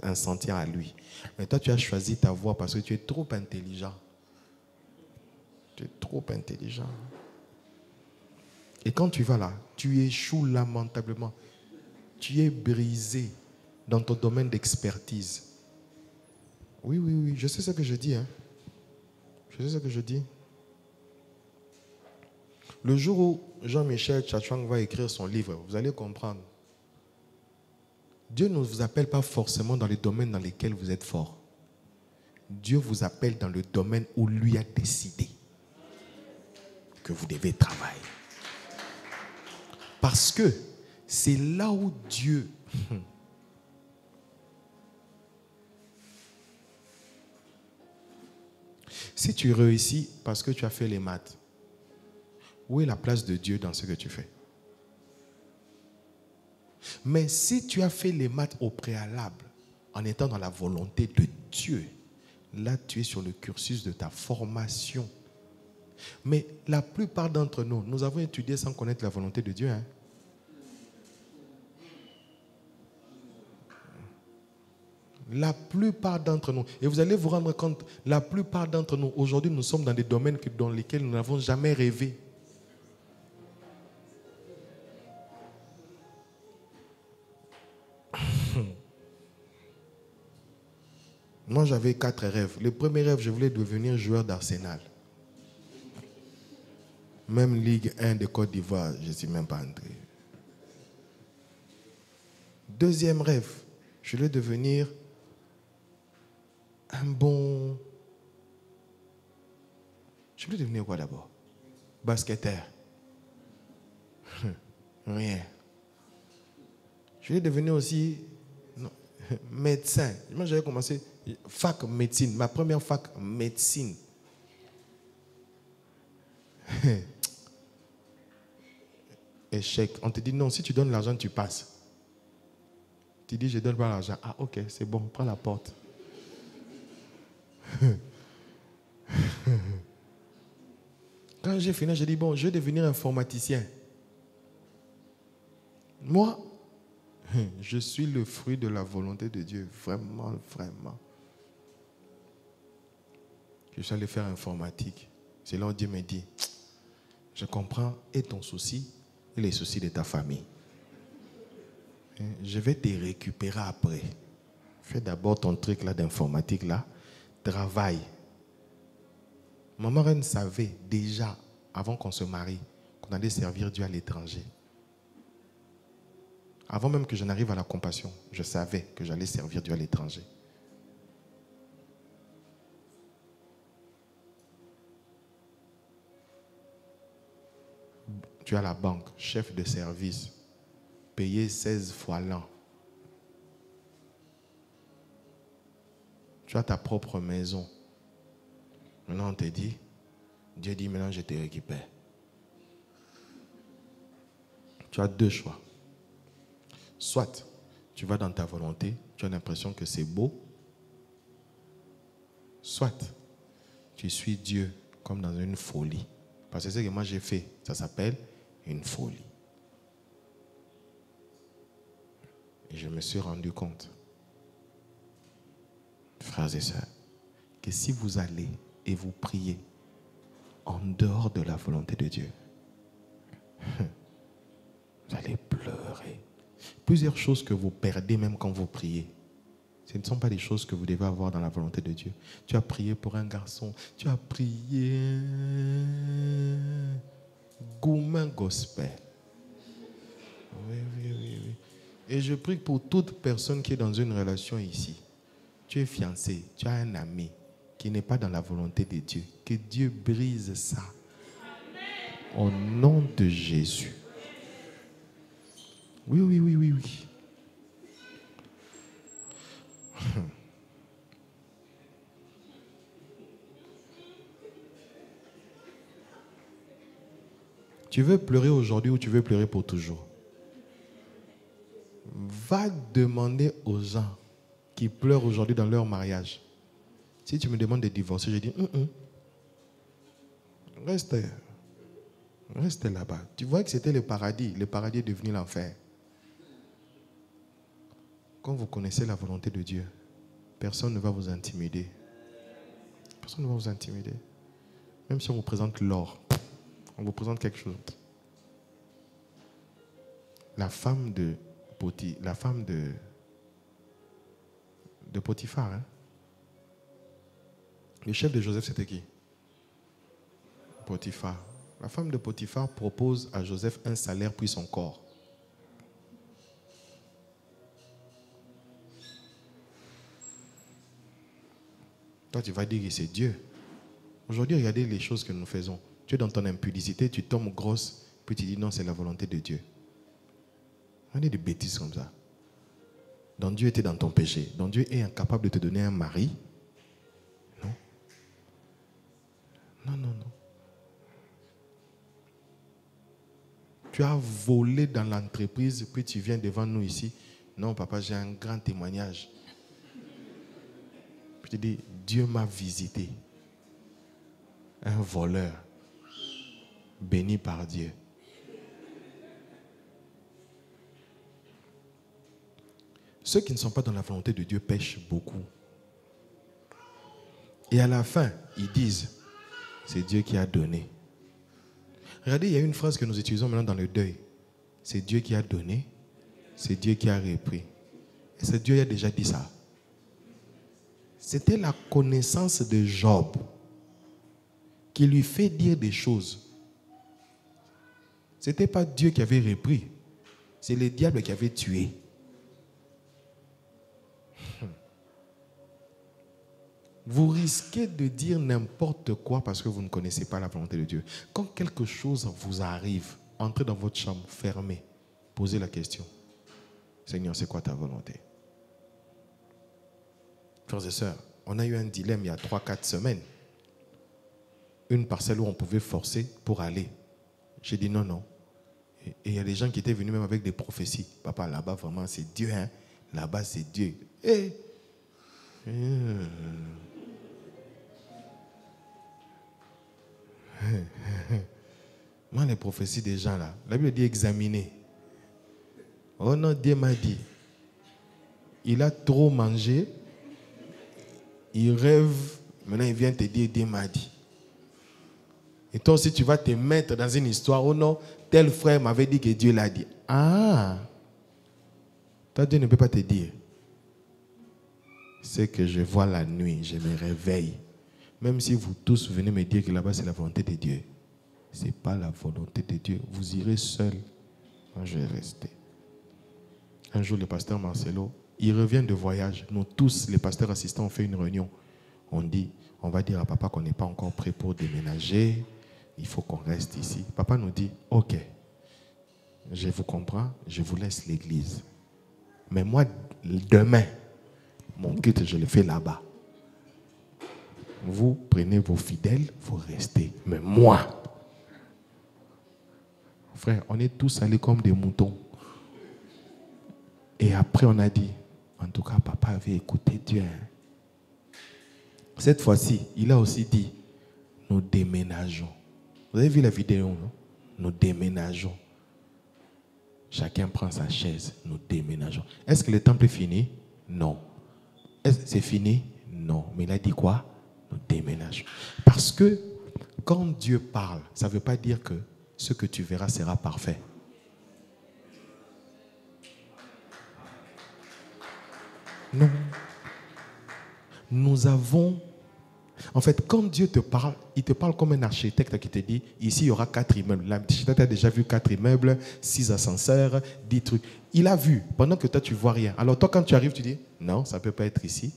un sentier à lui. Mais toi, tu as choisi ta voie parce que tu es trop intelligent. Tu es trop intelligent. Et quand tu vas là, tu échoues lamentablement. Tu es brisé dans ton domaine d'expertise. Oui, je sais ce que je dis. Hein. Je sais ce que je dis. Le jour où Jean-Michel Tchatchouang va écrire son livre, vous allez comprendre. Dieu ne vous appelle pas forcément dans les domaines dans lesquels vous êtes fort. Dieu vous appelle dans le domaine où lui a décidé que vous devez travailler. Parce que c'est là où Dieu... Si tu réussis parce que tu as fait les maths, où est la place de Dieu dans ce que tu fais? Mais si tu as fait les maths au préalable, en étant dans la volonté de Dieu, là tu es sur le cursus de ta formation. Mais la plupart d'entre nous, nous avons étudié sans connaître la volonté de Dieu. Hein? La plupart d'entre nous, et vous allez vous rendre compte, la plupart d'entre nous, aujourd'hui, nous sommes dans des domaines dans lesquels nous n'avons jamais rêvé. Moi, j'avais 4 rêves. Le premier rêve, je voulais devenir joueur d'Arsenal. Même Ligue 1 de Côte d'Ivoire, je ne suis même pas entré. Deuxième rêve, je voulais devenir un bon... Je voulais devenir quoi d'abord? Basketteur. Rien. Je voulais devenir aussi médecin. Moi, j'avais commencé fac médecine. Ma première fac médecine. Échec. On te dit non, si tu donnes l'argent, tu passes. Tu dis, je ne donne pas l'argent. Ah, ok, c'est bon, prends la porte. Quand j'ai fini, j'ai dit, bon, je vais devenir informaticien. Moi, je suis le fruit de la volonté de Dieu. Vraiment, vraiment. Je suis allé faire informatique. C'est là où Dieu me dit, je comprends et ton souci et les soucis de ta famille. Je vais te récupérer après. Fais d'abord ton truc là d'informatique là. Travaille. Maman reine savait déjà, avant qu'on se marie, qu'on allait servir Dieu à l'étranger. Avant même que je n'arrive à la compassion, je savais que j'allais servir Dieu à l'étranger. Tu as la banque, chef de service, payé 16 fois l'an. Tu as ta propre maison. Maintenant, on te dit, Dieu dit, maintenant je te récupère. Tu as 2 choix. Soit tu vas dans ta volonté, tu as l'impression que c'est beau. Soit tu suis Dieu comme dans une folie. Parce que ce que moi j'ai fait, ça s'appelle une folie. Et je me suis rendu compte, frères et sœurs, que si vous allez et vous priez en dehors de la volonté de Dieu, vous allez pleurer. Plusieurs choses que vous perdez même quand vous priez Ce ne sont pas des choses que vous devez avoir dans la volonté de Dieu. Tu as prié pour un garçon. Tu as prié Goumin Gospel. Oui, oui, oui, oui. Et je prie pour toute personne qui est dans une relation ici. Tu es fiancé, tu as un ami qui n'est pas dans la volonté de Dieu. Que Dieu brise ça. Au nom de Jésus. Oui, oui, oui, oui, oui. Tu veux pleurer aujourd'hui ou tu veux pleurer pour toujours? Va demander aux gens qui pleurent aujourd'hui dans leur mariage. Si tu me demandes de divorcer, je dis reste là-bas. Tu vois que c'était le paradis est devenu l'enfer. Quand vous connaissez la volonté de Dieu, personne ne va vous intimider. Personne ne va vous intimider. Même si on vous présente l'or, on vous présente quelque chose. La femme de Potiphar, hein? Le chef de Joseph, c'était qui? Potiphar. La femme de Potiphar propose à Joseph un salaire puis son corps. Toi, tu vas dire que c'est Dieu. Aujourd'hui, regardez les choses que nous faisons. Tu es dans ton impudicité, tu tombes grosse, puis tu dis non, c'est la volonté de Dieu. On est des bêtises comme ça. Donc Dieu était dans ton péché. Donc Dieu est incapable de te donner un mari. Non. Non, non, non. Tu as volé dans l'entreprise, puis tu viens devant nous ici. Non, papa, j'ai un grand témoignage. Puis tu dis, Dieu m'a visité. Un voleur, béni par Dieu. Ceux qui ne sont pas dans la volonté de Dieu pêchent beaucoup. Et à la fin, ils disent, c'est Dieu qui a donné. Regardez, il y a une phrase que nous utilisons maintenant dans le deuil. C'est Dieu qui a donné, c'est Dieu qui a repris. Et c'est Dieu qui a déjà dit ça. C'était la connaissance de Job qui lui fait dire des choses. Ce n'était pas Dieu qui avait repris, c'est le diable qui avait tué. Vous risquez de dire n'importe quoi parce que vous ne connaissez pas la volonté de Dieu. Quand quelque chose vous arrive, entrez dans votre chambre, fermez, posez la question. Seigneur, c'est quoi ta volonté? Frères et sœurs, on a eu un dilemme il y a 3-4 semaines. Une parcelle où on pouvait forcer pour aller. J'ai dit non, non. Et il y a des gens qui étaient venus même avec des prophéties. Papa, là-bas, vraiment, c'est Dieu. Hein? Là-bas, c'est Dieu. Moi, les prophéties des gens là, la Bible dit examiner. Oh non, Dieu m'a dit. Il a trop mangé. Il rêve. Maintenant, il vient te dire, Dieu m'a dit. Et toi aussi, tu vas te mettre dans une histoire. Oh non, tel frère m'avait dit que Dieu l'a dit. Ah! Toi, Dieu ne peut pas te dire. C'est que je vois la nuit, je me réveille. Même si vous tous venez me dire que là-bas c'est la volonté de Dieu, ce n'est pas la volonté de Dieu. Vous irez seul. Moi, je vais rester. Un jour, le pasteur Marcelo, il revient de voyage. Nous tous, les pasteurs assistants, on fait une réunion. On va dire à papa qu'on n'est pas encore prêt pour déménager. Il faut qu'on reste ici. Papa nous dit, ok, je vous comprends, je vous laisse l'église. Mais moi, demain, mon culte, je le fais là-bas. Vous prenez vos fidèles, vous restez. Mais moi, frère, on est tous allés comme des moutons. Et après, on a dit, en tout cas, papa avait écouté Dieu. Cette fois-ci, il a aussi dit, nous déménageons. Vous avez vu la vidéo, non? Nous déménageons. Chacun prend sa chaise, nous déménageons. Est-ce que le temple est fini? Non. Est-ce que c'est fini? Non. Mais il a dit quoi? Nous déménageons. Parce que quand Dieu parle, ça ne veut pas dire que ce que tu verras sera parfait. Non. Nous avons... En fait, quand Dieu te parle, il te parle comme un architecte qui te dit, ici, il y aura 4 immeubles. L'architecte a déjà vu 4 immeubles, 6 ascenseurs, 10 trucs. Il a vu, pendant que toi, tu ne vois rien. Alors toi, quand tu arrives, tu dis, non, ça ne peut pas être ici.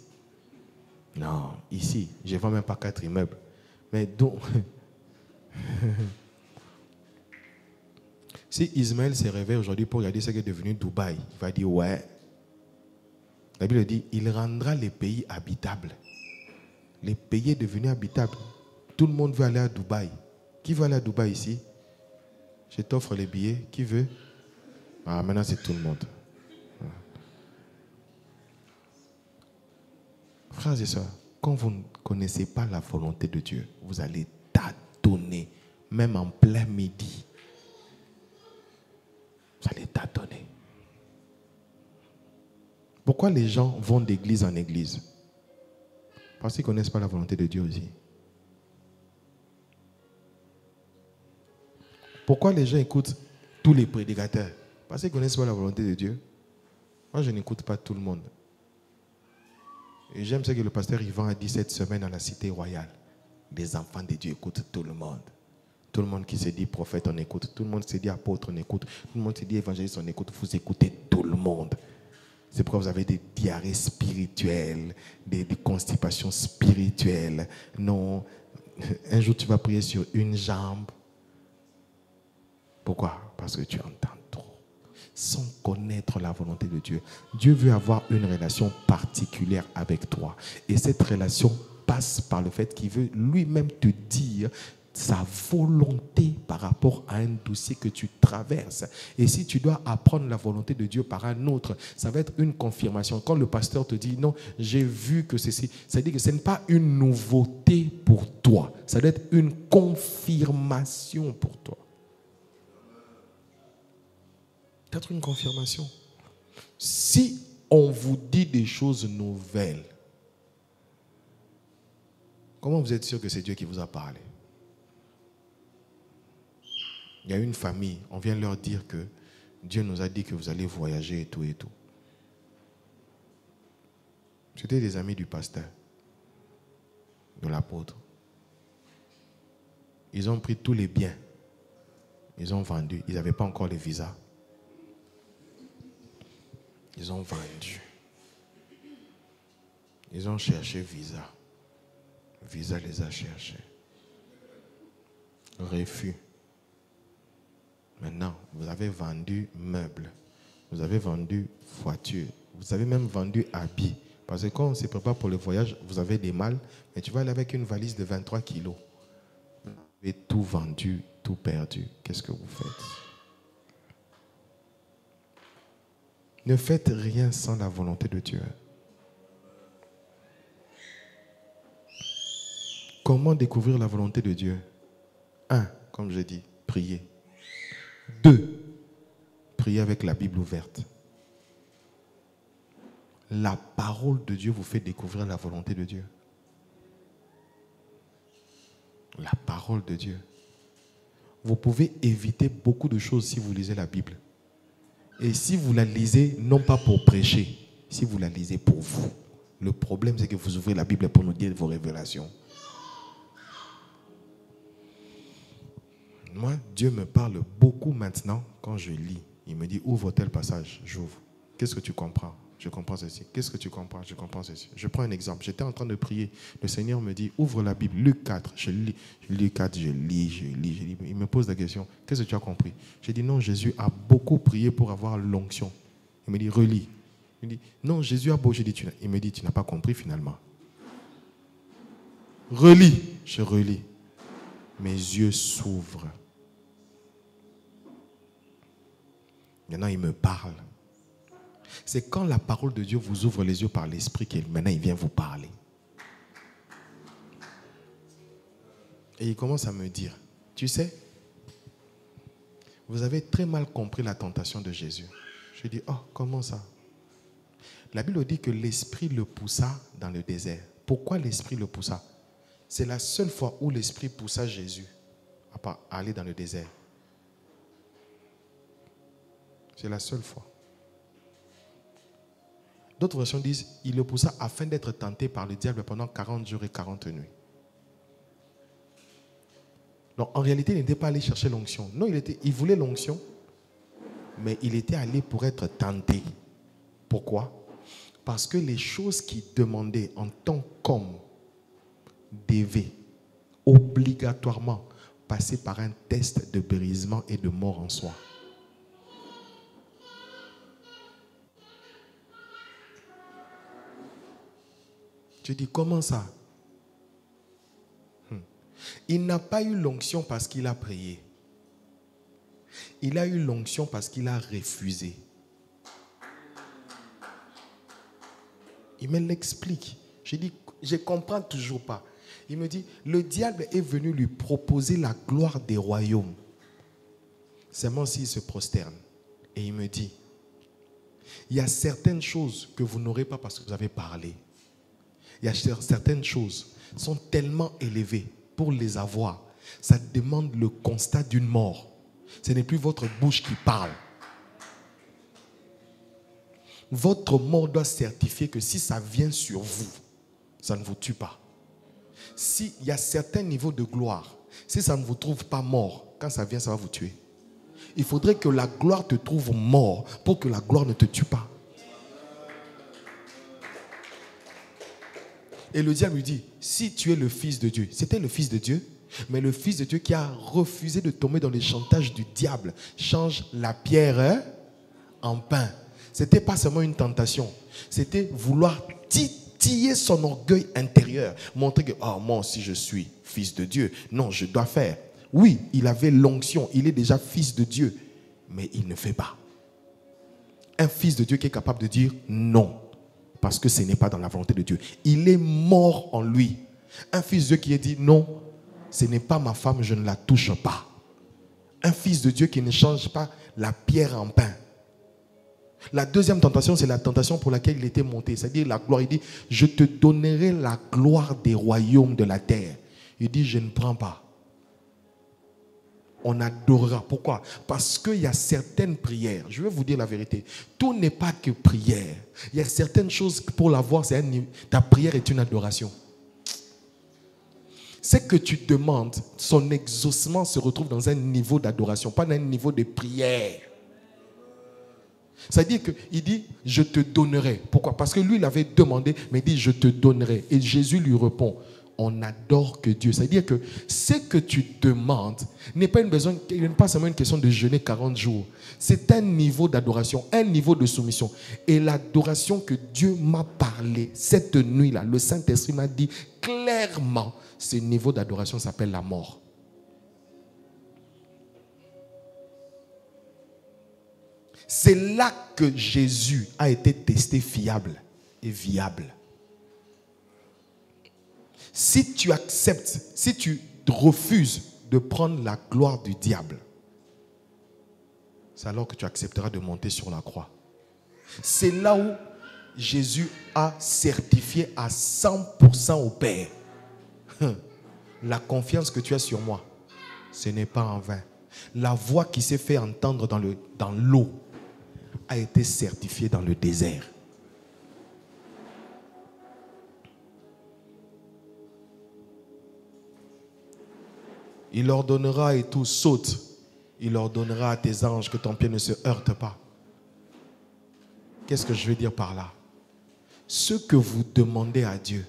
Non, ici, je ne vois même pas 4 immeubles. Mais donc... Si Ismaël se réveille aujourd'hui pour regarder ce qui est devenu Dubaï, il va dire, ouais. La Bible dit, il rendra les pays habitables. Les pays devenus habitables. Tout le monde veut aller à Dubaï. Qui veut aller à Dubaï ici? Je t'offre les billets. Qui veut? Ah, maintenant c'est tout le monde. Frères et sœurs, quand vous ne connaissez pas la volonté de Dieu, vous allez tâtonner, même en plein midi. Vous allez tâtonner. Pourquoi les gens vont d'église en église? Parce qu'ils ne connaissent pas la volonté de Dieu aussi. Pourquoi les gens écoutent tous les prédicateurs? Parce qu'ils ne connaissent pas la volonté de Dieu. Moi, je n'écoute pas tout le monde. Et j'aime ce que le pasteur Yvan a dit cette semaine à la Cité Royale. Les enfants de Dieu écoutent tout le monde. Tout le monde qui se dit prophète, on écoute. Tout le monde se dit apôtre, on écoute. Tout le monde se dit évangéliste, on écoute. Vous écoutez tout le monde. C'est pourquoi vous avez des diarrhées spirituelles, des constipations spirituelles. Non, un jour tu vas prier sur une jambe. Pourquoi? Parce que tu entends trop. Sans connaître la volonté de Dieu. Dieu veut avoir une relation particulière avec toi. Et cette relation passe par le fait qu'il veut lui-même te dire sa volonté par rapport à un dossier que tu traverses. Et si tu dois apprendre la volonté de Dieu par un autre, ça va être une confirmation. Quand le pasteur te dit non, j'ai vu que ceci, ça veut dire que ce n'est pas une nouveauté pour toi. Ça doit être une confirmation pour toi. Peut-être une confirmation. Si on vous dit des choses nouvelles, comment vous êtes sûr que c'est Dieu qui vous a parlé? Il y a une famille, on vient leur dire que Dieu nous a dit que vous allez voyager et tout et tout. C'était des amis du pasteur, de l'apôtre. Ils ont pris tous les biens. Ils ont vendu. Ils n'avaient pas encore les visas. Ils ont vendu. Ils ont cherché visa. Visa les a cherchés. Refus. Maintenant, vous avez vendu meubles. Vous avez vendu voiture. Vous avez même vendu habits. Parce que quand on se prépare pour le voyage, vous avez des malles, mais tu vas aller avec une valise de 23 kilos. Vous avez tout vendu, tout perdu. Qu'est-ce que vous faites? Ne faites rien sans la volonté de Dieu. Comment découvrir la volonté de Dieu? 1, comme je dis, prier. 2, prier avec la Bible ouverte. La parole de Dieu vous fait découvrir la volonté de Dieu. La parole de Dieu. Vous pouvez éviter beaucoup de choses si vous lisez la Bible. Et si vous la lisez, non pas pour prêcher, si vous la lisez pour vous. Le problème, c'est que vous ouvrez la Bible pour nous dire vos révélations. Moi, Dieu me parle beaucoup maintenant quand je lis. Il me dit, ouvre tel passage, j'ouvre. Qu'est-ce que tu comprends? Je comprends ceci. Qu'est-ce que tu comprends? Je comprends ceci. Je prends un exemple. J'étais en train de prier. Le Seigneur me dit, ouvre la Bible, Luc 4. Je lis. Luc 4, je lis. Il me pose la question, qu'est-ce que tu as compris? J'ai dit, non, Jésus a beaucoup prié pour avoir l'onction. Il me dit, relis. Il me dit, non, Jésus a beau. Il me dit, tu n'as pas compris finalement. Relis. Je relis. Mes yeux s'ouvrent. Maintenant, il me parle. C'est quand la parole de Dieu vous ouvre les yeux par l'esprit qu'il maintenant il vient vous parler. Et il commence à me dire, tu sais, vous avez très mal compris la tentation de Jésus. Je dis, oh, comment ça? La Bible dit que l'esprit le poussa dans le désert. Pourquoi l'esprit le poussa? C'est la seule fois où l'esprit poussa Jésus à aller dans le désert. C'est la seule fois. D'autres versions disent, il le poussa afin d'être tenté par le diable pendant 40 jours et 40 nuits. Donc, en réalité, il n'était pas allé chercher l'onction. Non, il voulait l'onction, mais il était allé pour être tenté. Pourquoi? Parce que les choses qu'il demandait en tant qu'homme devaient obligatoirement passer par un test de brisement et de mort en soi. Tu dis, comment ça? Il n'a pas eu l'onction parce qu'il a prié. Il a eu l'onction parce qu'il a refusé. Il me l'explique. Je dis, je ne comprends toujours pas. Il me dit, le diable est venu lui proposer la gloire des royaumes. Seulement s'il se prosterne. Et il me dit, il y a certaines choses que vous n'aurez pas parce que vous avez parlé. Il y a certaines choses qui sont tellement élevées pour les avoir. Ça demande le constat d'une mort. Ce n'est plus votre bouche qui parle. Votre mort doit certifier que si ça vient sur vous, ça ne vous tue pas. S'il y a certains niveaux de gloire, si ça ne vous trouve pas mort, quand ça vient, ça va vous tuer. Il faudrait que la gloire te trouve mort pour que la gloire ne te tue pas. Et le diable lui dit, si tu es le fils de Dieu, c'était le fils de Dieu, mais le fils de Dieu qui a refusé de tomber dans les chantages du diable, change la pierre en pain. Ce n'était pas seulement une tentation, c'était vouloir titiller son orgueil intérieur, montrer que, moi aussi je suis fils de Dieu, non, je dois faire. Oui, il avait l'onction, il est déjà fils de Dieu, mais il ne fait pas. Un fils de Dieu qui est capable de dire non, parce que ce n'est pas dans la volonté de Dieu. Il est mort en lui. Un fils de Dieu qui a dit non, ce n'est pas ma femme, je ne la touche pas. Un fils de Dieu qui ne change pas la pierre en pain. La deuxième tentation, c'est la tentation pour laquelle il était monté. C'est-à-dire la gloire. Il dit, je te donnerai la gloire des royaumes de la terre. Il dit, je ne prends pas. On adorera. Pourquoi? Parce qu'il y a certaines prières. Je vais vous dire la vérité. Tout n'est pas que prière. Il y a certaines choses pour l'avoir, ta prière est une adoration. Ce que tu demandes, son exaucement se retrouve dans un niveau d'adoration, pas dans un niveau de prière. C'est-à-dire qu'il dit, je te donnerai. Pourquoi? Parce que lui, il avait demandé, mais il dit, je te donnerai. Et Jésus lui répond, on n'adore que Dieu. C'est-à-dire que ce que tu demandes n'est pas seulement une question de jeûner 40 jours. C'est un niveau d'adoration, un niveau de soumission. Et l'adoration que Dieu m'a parlé cette nuit-là, le Saint-Esprit m'a dit clairement, ce niveau d'adoration s'appelle la mort. C'est là que Jésus a été testé fiable et viable. Si tu acceptes, si tu refuses de prendre la gloire du diable, c'est alors que tu accepteras de monter sur la croix. C'est là où Jésus a certifié à 100% au Père. La confiance que tu as sur moi, ce n'est pas en vain. La voix qui s'est fait entendre dans l'eau a été certifiée dans le désert. Il ordonnera et tout saute. Il ordonnera à tes anges que ton pied ne se heurte pas. Qu'est-ce que je veux dire par là? Ce que vous demandez à Dieu,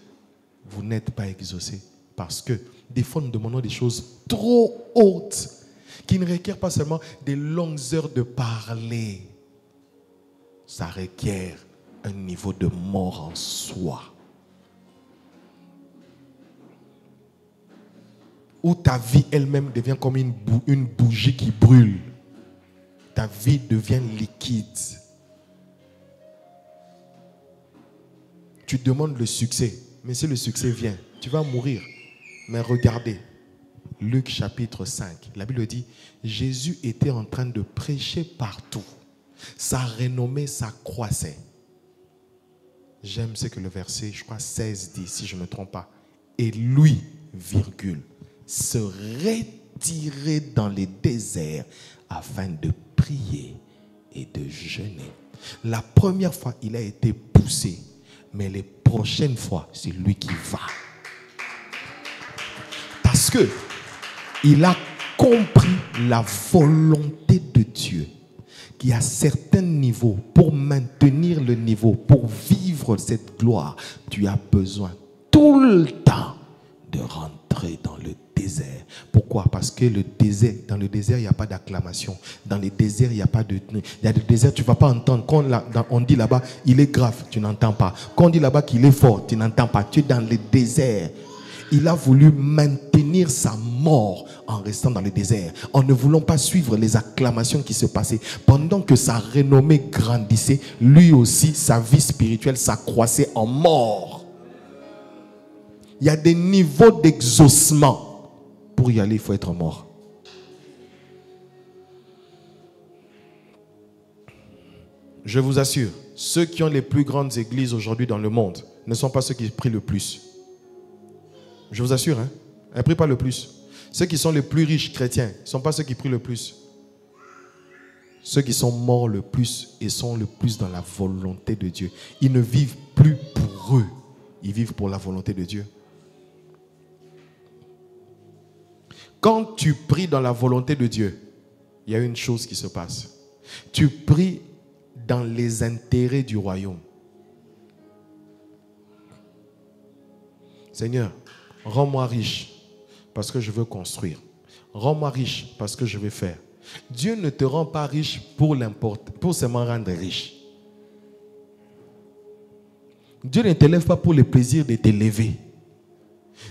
vous n'êtes pas exaucé. Parce que des fois, nous demandons des choses trop hautes qui ne requièrent pas seulement des longues heures de parler. Ça requiert un niveau de mort en soi. Où ta vie elle-même devient comme une bougie qui brûle. Ta vie devient liquide. Tu demandes le succès, mais si le succès vient, tu vas mourir. Mais regardez, Luc chapitre 5, la Bible dit, Jésus était en train de prêcher partout. Sa renommée s'accroissait. J'aime ce que le verset, je crois 16 dit, si je ne me trompe pas. Et lui, virgule, se retirer dans les déserts afin de prier et de jeûner. La première fois, il a été poussé. Mais les prochaines fois, c'est lui qui va. Parce que il a compris la volonté de Dieu. Qu'il y a certains niveaux, pour maintenir le niveau, pour vivre cette gloire, tu as besoin tout le temps de rentrer dans le désert. Pourquoi? Parce que dans le désert, il n'y a pas d'acclamation. Dans le désert, il n'y a pas de... Il y a des déserts, tu ne vas pas entendre. Quand on dit là-bas, il est grave, tu n'entends pas. Quand on dit là-bas qu'il est fort, tu n'entends pas. Tu es dans le désert. Il a voulu maintenir sa mort en restant dans le désert, en ne voulant pas suivre les acclamations qui se passaient. Pendant que sa renommée grandissait, lui aussi, sa vie spirituelle s'accroissait en mort. Il y a des niveaux d'exaucement. Pour y aller, il faut être mort. Je vous assure, ceux qui ont les plus grandes églises aujourd'hui dans le monde ne sont pas ceux qui prient le plus. Je vous assure, hein, elles ne prient pas le plus. Ceux qui sont les plus riches chrétiens ne sont pas ceux qui prient le plus. Ceux qui sont morts le plus et sont le plus dans la volonté de Dieu. Ils ne vivent plus pour eux. Ils vivent pour la volonté de Dieu. Quand tu pries dans la volonté de Dieu, il y a une chose qui se passe. Tu pries dans les intérêts du royaume. Seigneur, rends-moi riche parce que je veux construire. Rends-moi riche parce que je veux faire. Dieu ne te rend pas riche pour seulement rendre riche. Dieu ne te lève pas pour le plaisir de t'élever.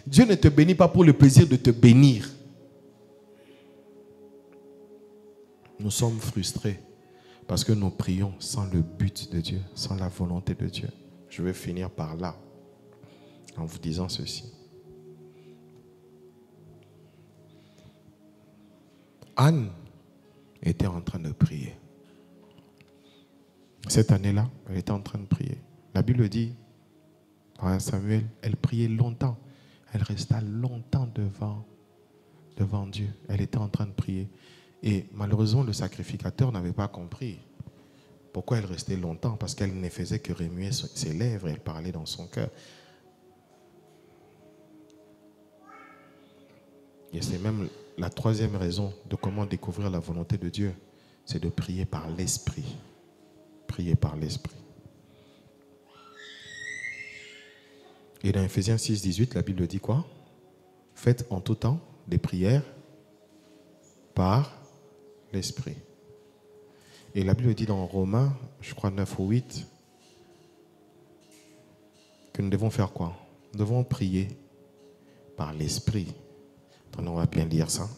Dieu ne te bénit pas pour le plaisir de te bénir. Nous sommes frustrés parce que nous prions sans le but de Dieu, sans la volonté de Dieu. Je vais finir par là en vous disant ceci. Anne était en train de prier. Cette année-là, elle était en train de prier. La Bible dit, dans 1 Samuel, elle priait longtemps. Elle resta longtemps devant Dieu. Elle était en train de prier. Et malheureusement, le sacrificateur n'avait pas compris pourquoi elle restait longtemps. Parce qu'elle ne faisait que remuer ses lèvres. Elle parlait dans son cœur. Et c'est même la troisième raison de comment découvrir la volonté de Dieu. C'est de prier par l'Esprit. Prier par l'Esprit. Et dans Ephésiens 6, 18, la Bible dit quoi? Faites en tout temps des prières par l'Esprit. Et la Bible dit dans Romains, je crois 9 ou 8, que nous devons faire quoi? Nous devons prier par l'Esprit. Attendez, on va bien lire ça.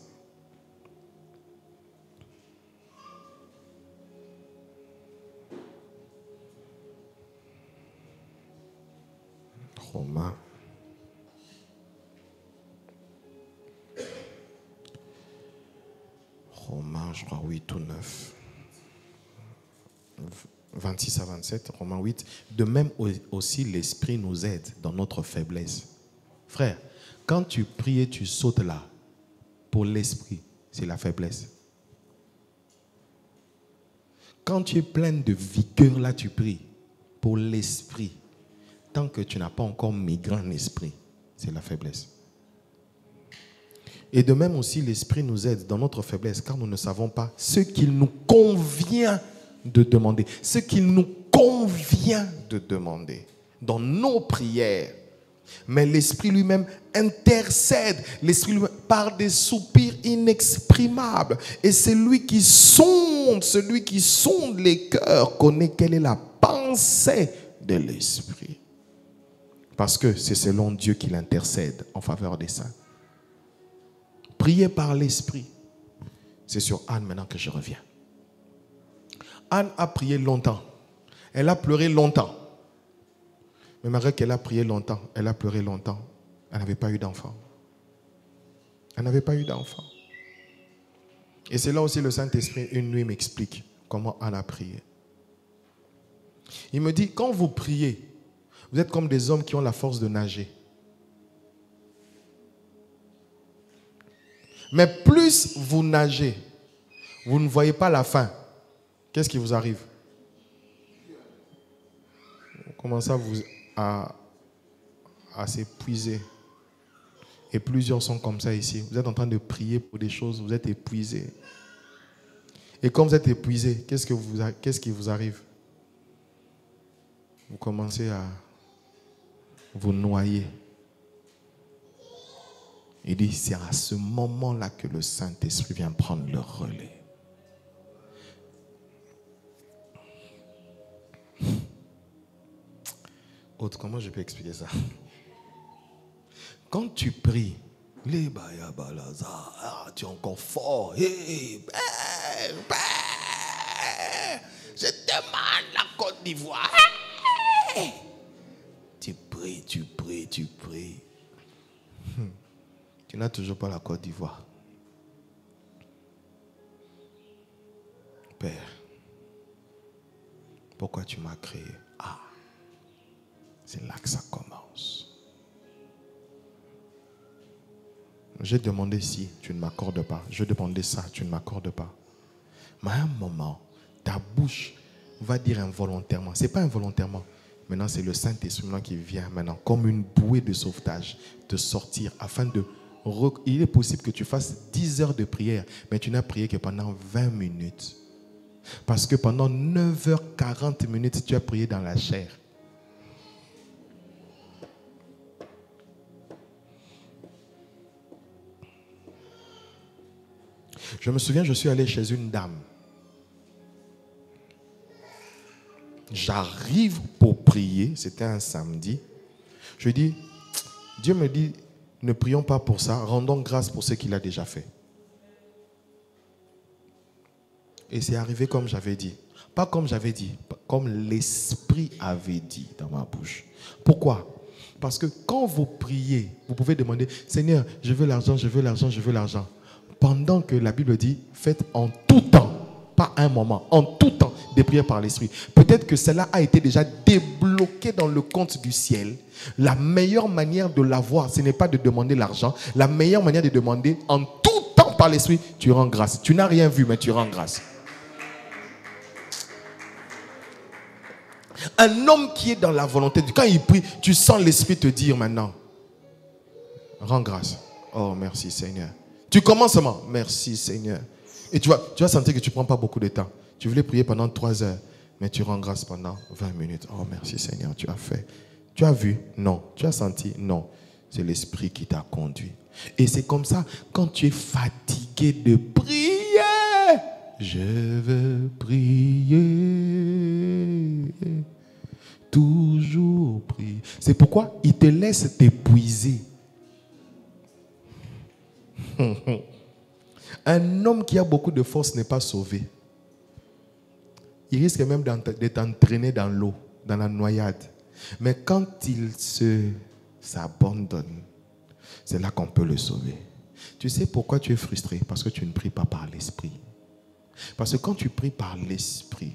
Romains. Romains, je crois 8 ou 9. 26 à 27, Romains 8. De même aussi, l'Esprit nous aide dans notre faiblesse. Frère, quand tu pries et tu sautes là, pour l'Esprit, c'est la faiblesse. Quand tu es plein de vigueur, là tu pries pour l'Esprit. Tant que tu n'as pas encore migré en esprit, c'est la faiblesse. Et de même aussi, l'Esprit nous aide dans notre faiblesse, car nous ne savons pas ce qu'il nous convient de demander. Ce qu'il nous convient de demander dans nos prières. Mais l'Esprit lui-même intercède, l'Esprit lui-même par des soupirs inexprimables. Et celui qui sonde les cœurs connaît quelle est la pensée de l'Esprit. Parce que c'est selon Dieu qu'il intercède en faveur des saints. Priez par l'Esprit. C'est sur Anne maintenant que je reviens. Anne a prié longtemps. Elle a pleuré longtemps. Mais malgré qu'elle a prié longtemps, elle a pleuré longtemps, elle n'avait pas eu d'enfant. Elle n'avait pas eu d'enfant. Et c'est là aussi le Saint-Esprit, une nuit, m'explique comment Anne a prié. Il me dit, quand vous priez, vous êtes comme des hommes qui ont la force de nager. Mais plus vous nagez, vous ne voyez pas la fin. Qu'est-ce qui vous arrive? commencez à s'épuiser. Et plusieurs sont comme ça ici. Vous êtes en train de prier pour des choses, vous êtes épuisés. Et quand vous êtes épuisé, qu'est-ce qui vous arrive? Vous commencez à vous noyer. Il dit, c'est à ce moment-là que le Saint-Esprit vient prendre le relais. Autre, comment je peux expliquer ça? Quand tu pries, tu es encore fort. Hey, je demande la Côte d'Ivoire. Hey. Tu pries. Tu n'as toujours pas la Côte d'Ivoire. Père, pourquoi tu m'as créé? Ah, c'est là que ça commence. J'ai demandé si tu ne m'accordes pas. Je demandais ça, tu ne m'accordes pas. Mais à un moment, ta bouche va dire involontairement. Ce n'est pas involontairement. Maintenant, c'est le Saint-Esprit qui vient maintenant, comme une bouée de sauvetage, te sortir afin de... Il est possible que tu fasses 10 heures de prière, mais tu n'as prié que pendant 20 minutes. Parce que pendant 9h40 minutes, tu as prié dans la chair. Je me souviens, je suis allé chez une dame. J'arrive pour prier, c'était un samedi. Je dis, Dieu me dit, ne prions pas pour ça, rendons grâce pour ce qu'il a déjà fait. Et c'est arrivé comme j'avais dit. Pas comme j'avais dit, comme l'Esprit avait dit dans ma bouche. Pourquoi? Parce que quand vous priez, vous pouvez demander, Seigneur, je veux l'argent, je veux l'argent, je veux l'argent. Pendant que la Bible dit, faites en tout temps, pas un moment, en tout temps, des prières par l'Esprit. Peut-être que cela a été déjà débloqué dans le compte du ciel. La meilleure manière de l'avoir, ce n'est pas de demander l'argent. La meilleure manière de demander en tout temps par l'Esprit, tu rends grâce. Tu n'as rien vu, mais tu rends grâce. Un homme qui est dans la volonté, quand il prie, tu sens l'Esprit te dire maintenant, rends grâce. Oh, merci Seigneur. Tu commences seulement, merci Seigneur. Et tu vas sentir que tu ne prends pas beaucoup de temps. Tu voulais prier pendant 3 heures, mais tu rends grâce pendant 20 minutes. Oh, merci Seigneur, tu as fait. Tu as vu? Non. Tu as senti? Non. C'est l'Esprit qui t'a conduit. Et c'est comme ça, quand tu es fatigué de prier, je veux prier. Toujours prier. C'est pourquoi il te laisse t'épuiser. Un homme qui a beaucoup de force n'est pas sauvé. Il risque même d'être entraîné dans l'eau, dans la noyade. Mais quand il s'abandonne, c'est là qu'on peut le sauver. Tu sais pourquoi tu es frustré? Parce que tu ne pries pas par l'Esprit. Parce que quand tu pries par l'Esprit,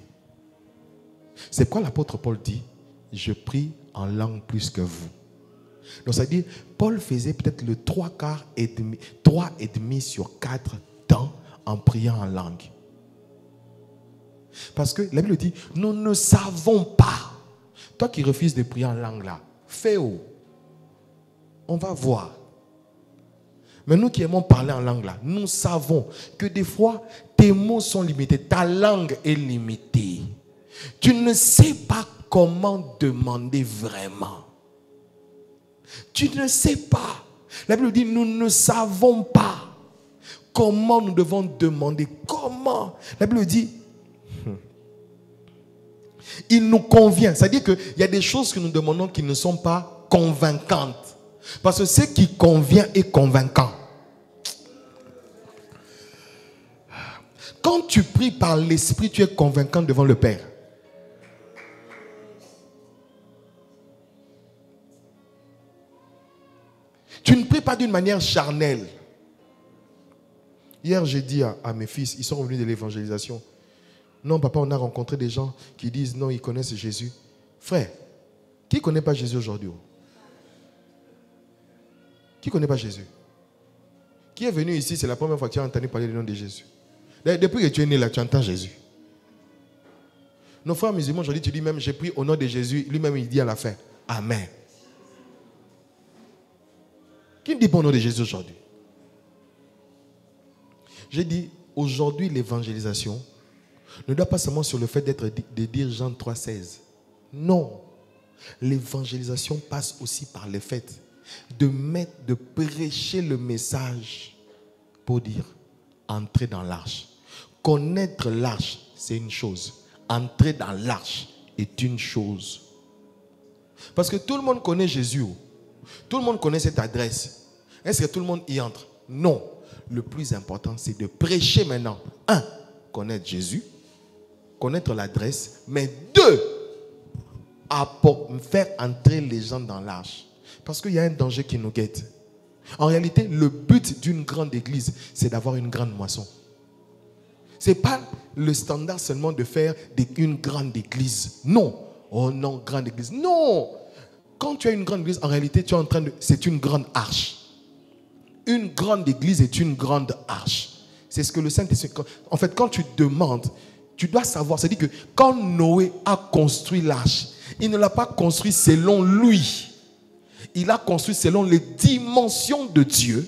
c'est pourquoi l'apôtre Paul dit, je prie en langue plus que vous. Donc ça dit, Paul faisait peut-être le 3,5 sur 4 temps en priant en langue. Parce que la Bible dit, nous ne savons pas. Toi qui refuses de prier en langue là, fais-o. On va voir. Mais nous qui aimons parler en langue là, nous savons que des fois, tes mots sont limités. Ta langue est limitée. Tu ne sais pas comment demander vraiment. Tu ne sais pas. La Bible dit, nous ne savons pas comment nous devons demander. Comment? La Bible dit, il nous convient. C'est-à-dire qu'il y a des choses que nous demandons qui ne sont pas convaincantes. Parce que ce qui convient est convaincant. Quand tu pries par l'Esprit, tu es convaincant devant le Père. Tu ne pries pas d'une manière charnelle. Hier, j'ai dit à mes fils, ils sont revenus de l'évangélisation. Non, papa, on a rencontré des gens qui disent non, ils connaissent Jésus. Frère, qui ne connaît pas Jésus aujourd'hui? Qui ne connaît pas Jésus? Qui est venu ici, c'est la première fois que tu as entendu parler du nom de Jésus. Depuis que tu es né là, tu entends Jésus. Nos frères musulmans, aujourd'hui, tu dis même, j'ai pris au nom de Jésus. Lui-même, il dit à la fin, Amen. Qui ne dit pas au nom de Jésus aujourd'hui? J'ai dit, aujourd'hui, l'évangélisation ne doit pas seulement sur le fait de dire Jean 3,16. Non. L'évangélisation passe aussi par le fait de prêcher le message pour dire, entrer dans l'arche. Connaître l'arche, c'est une chose. Entrer dans l'arche est une chose. Parce que tout le monde connaît Jésus. Tout le monde connaît cette adresse. Est-ce que tout le monde y entre? Non. Le plus important, c'est de prêcher maintenant. 1. Connaître Jésus. Connaître l'adresse. Mais 2. Faire entrer les gens dans l'arche. Parce qu'il y a un danger qui nous guette. En réalité, le but d'une grande église, c'est d'avoir une grande moisson. Ce n'est pas le standard seulement de faire une grande église. Non. Oh non, grande église. Non. Quand tu as une grande église, en réalité, c'est une grande arche. Une grande église est une grande arche. C'est ce que le Saint-Esprit... En fait, quand tu demandes, tu dois savoir. C'est-à-dire que quand Noé a construit l'arche, il ne l'a pas construit selon lui. Il a construit selon les dimensions de Dieu,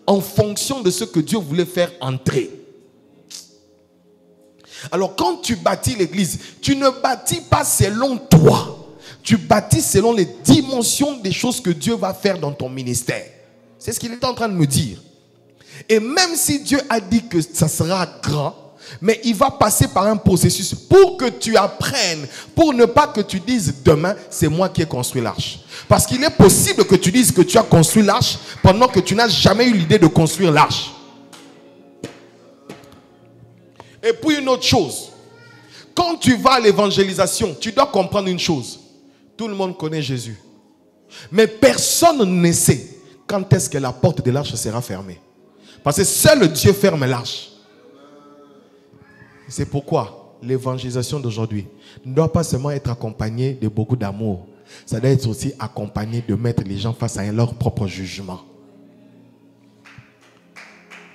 en fonction de ce que Dieu voulait faire entrer. Alors quand tu bâtis l'église, tu ne bâtis pas selon toi. Tu bâtis selon les dimensions des choses que Dieu va faire dans ton ministère. C'est ce qu'il est en train de me dire. Et même si Dieu a dit que ça sera grand, mais il va passer par un processus pour que tu apprennes, pour ne pas que tu dises demain, c'est moi qui ai construit l'arche. Parce qu'il est possible que tu dises que tu as construit l'arche pendant que tu n'as jamais eu l'idée de construire l'arche. Et puis une autre chose, quand tu vas à l'évangélisation, tu dois comprendre une chose. Tout le monde connaît Jésus. Mais personne ne sait quand est-ce que la porte de l'arche sera fermée. Parce que seul Dieu ferme l'arche. C'est pourquoi l'évangélisation d'aujourd'hui ne doit pas seulement être accompagnée de beaucoup d'amour. Ça doit être aussi accompagné de mettre les gens face à leur propre jugement.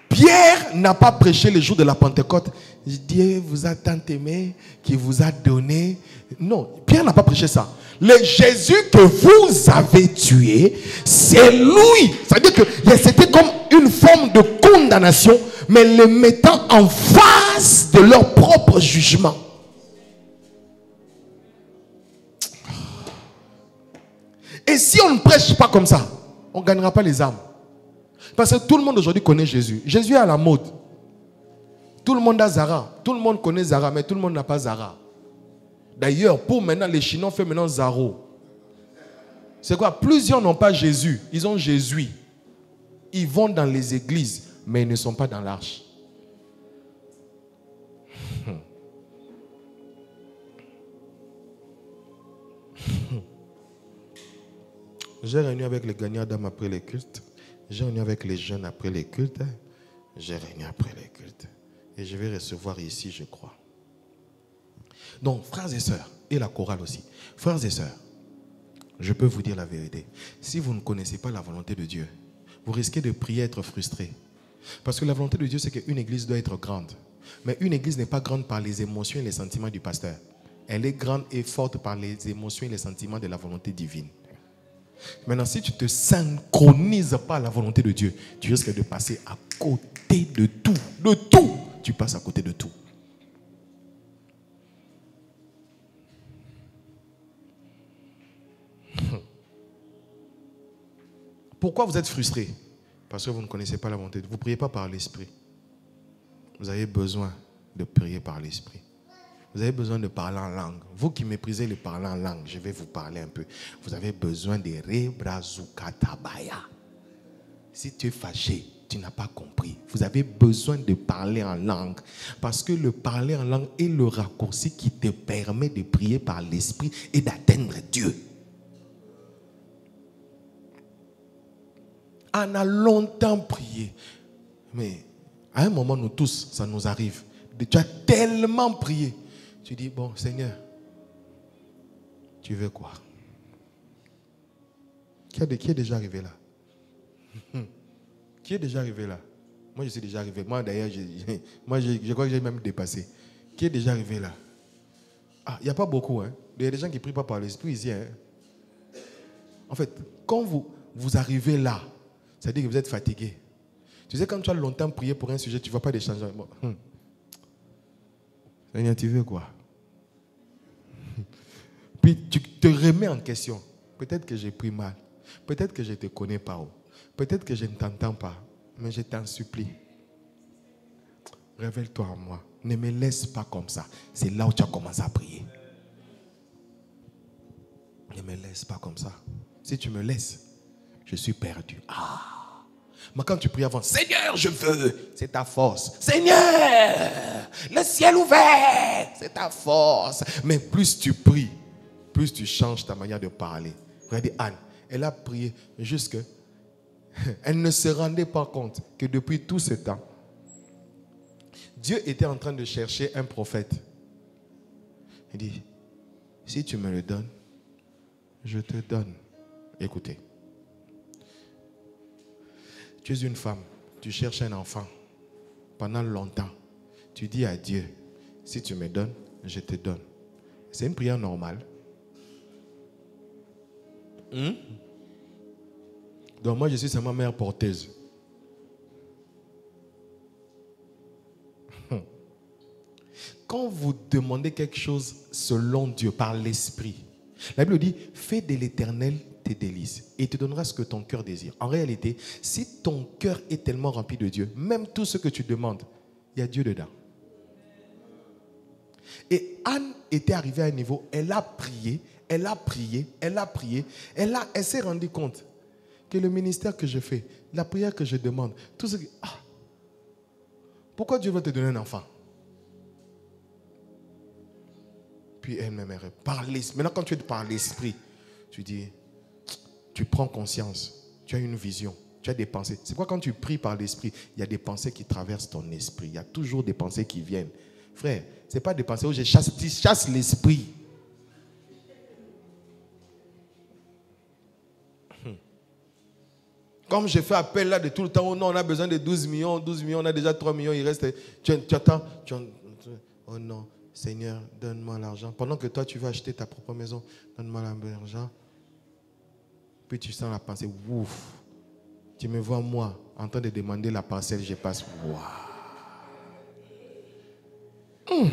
Pierre n'a pas prêché le jour de la Pentecôte. Dieu vous a tant aimé qu'il vous a donné. Non, Pierre n'a pas prêché ça. Le Jésus que vous avez tué, c'est lui. C'est-à-dire que c'était comme une forme de condamnation, mais les mettant en face de leur propre jugement. Et si on ne prêche pas comme ça, on ne gagnera pas les âmes. Parce que tout le monde aujourd'hui connaît Jésus. Jésus est à la mode. Tout le monde a Zara. Tout le monde connaît Zara, mais tout le monde n'a pas Zara. D'ailleurs, pour maintenant, les Chinois font maintenant Zaro. C'est quoi? Plusieurs n'ont pas Jésus. Ils ont Jésus. Ils vont dans les églises, mais ils ne sont pas dans l'arche. J'ai réuni avec les gagnants d'âmes après les cultes. J'ai réuni avec les jeunes après les cultes. J'ai réuni après les cultes. Et je vais recevoir ici, je crois. Donc, frères et sœurs, et la chorale aussi. Frères et sœurs, je peux vous dire la vérité. Si vous ne connaissez pas la volonté de Dieu, vous risquez de prier être frustré. Parce que la volonté de Dieu, c'est qu'une église doit être grande. Mais une église n'est pas grande par les émotions et les sentiments du pasteur. Elle est grande et forte par les émotions et les sentiments de la volonté divine. Maintenant, si tu ne te synchronises pas à la volonté de Dieu, tu risques de passer à côté de tout. De tout, tu passes à côté de tout. Pourquoi vous êtes frustré? Parce que vous ne connaissez pas la volonté. Vous ne priez pas par l'esprit. Vous avez besoin de prier par l'esprit. Vous avez besoin de parler en langue. Vous qui méprisez le parler en langue, je vais vous parler un peu. Vous avez besoin de rebrazukatabaya. Si tu es fâché, tu n'as pas compris. Vous avez besoin de parler en langue. Parce que le parler en langue est le raccourci qui te permet de prier par l'esprit et d'atteindre Dieu. On a longtemps prié. Mais à un moment, nous tous, ça nous arrive. Tu as tellement prié. Tu dis, bon, Seigneur, tu veux quoi? Qui est déjà arrivé là? Qui est déjà arrivé là? Moi, je suis déjà arrivé. Moi, d'ailleurs, je crois que j'ai même dépassé. Qui est déjà arrivé là? Ah, il n'y a pas beaucoup. Hein. Il y a des gens qui ne prient pas par l'esprit ici. Hein. En fait, quand vous arrivez là, ça veut dire que vous êtes fatigué. Tu sais, quand tu as longtemps prié pour un sujet, tu ne vois pas des changements. Seigneur, tu veux quoi? Puis tu te remets en question. Peut-être que j'ai pris mal. Peut-être que je ne te connais pas. Peut-être que je ne t'entends pas. Mais je t'en supplie. Révèle-toi en moi. Ne me laisse pas comme ça. C'est là où tu as commencé à prier. Ne me laisse pas comme ça. Si tu me laisses, je suis perdu. Ah! Mais quand tu pries avant, Seigneur, je veux, c'est ta force. Seigneur, le ciel ouvert, c'est ta force. Mais plus tu pries, plus tu changes ta manière de parler. Regardez Anne, elle a prié jusque... Elle ne se rendait pas compte que depuis tout ce temps, Dieu était en train de chercher un prophète. Il dit, si tu me le donnes, je te donne. Écoutez. Tu es une femme, tu cherches un enfant. Pendant longtemps, tu dis à Dieu, si tu me donnes, je te donne. C'est une prière normale. Donc moi, je suis seulement mère porteuse. Quand vous demandez quelque chose selon Dieu, par l'esprit, la Bible dit, fais de l'Éternel tes délices et il te donnera ce que ton cœur désire. En réalité, si ton cœur est tellement rempli de Dieu, même tout ce que tu demandes, il y a Dieu dedans. Et Anne était arrivée à un niveau, elle a prié, elle a prié, elle a prié, elle s'est rendue compte que le ministère que je fais, la prière que je demande, tout ce que... Ah, pourquoi Dieu veut te donner un enfant? Puis elle m'aimerait par l'esprit. Maintenant, quand tu es par l'esprit, tu dis, tu prends conscience, tu as une vision, tu as des pensées. C'est pourquoi quand tu pries par l'esprit, il y a des pensées qui traversent ton esprit. Il y a toujours des pensées qui viennent. Frère, ce n'est pas des pensées où je chasse l'esprit. Comme je fais appel là de tout le temps, oh non, on a besoin de 12 millions, on a déjà 3 millions, il reste. Tu attends, oh non, Seigneur, donne-moi l'argent. Pendant que toi, tu vas acheter ta propre maison, donne-moi l'argent. Puis tu sens la pensée, ouf. Tu me vois, moi, en train de demander la parcelle, je passe, waouh.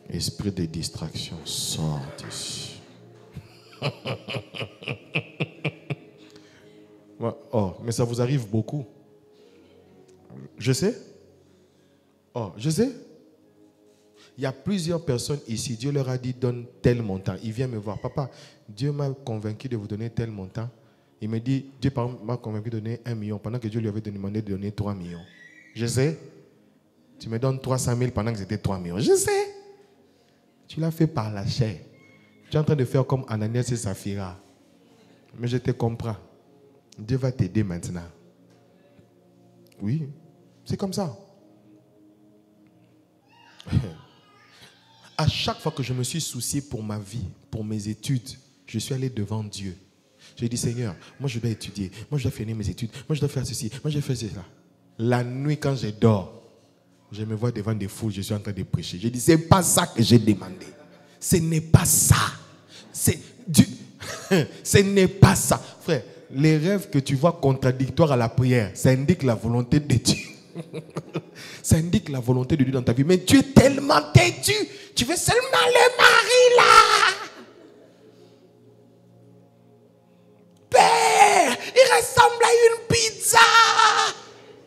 Esprit de distraction, sort d'ici. Oh, mais ça vous arrive beaucoup. Je sais. Oh, je sais. Il y a plusieurs personnes ici, Dieu leur a dit, donne tel montant. Il vient me voir, papa, Dieu m'a convaincu de vous donner tel montant. Il me dit, Dieu m'a convaincu de donner 1 million, pendant que Dieu lui avait demandé de donner 3 millions. Je sais. Tu me donnes 300 000 pendant que c'était 3 millions. Je sais. Tu l'as fait par la chair. Tu es en train de faire comme Ananias et Saphira. Mais je te comprends. Dieu va t'aider maintenant. Oui, c'est comme ça. À chaque fois que je me suis soucié pour ma vie, pour mes études, je suis allé devant Dieu. J'ai dit, Seigneur, moi je dois étudier, moi je dois finir mes études, moi je dois faire ceci, moi je dois faire cela. La nuit quand je dors, je me vois devant des foules, je suis en train de prêcher. J'ai dit, c'est pas ça que j'ai demandé. Ce n'est pas ça. Ce n'est pas ça. Frère, les rêves que tu vois contradictoires à la prière, ça indique la volonté de Dieu. Ça indique la volonté de Dieu dans ta vie. Mais tu es tellement têtu. Tu veux seulement le mari là. Père, il ressemble à une pizza.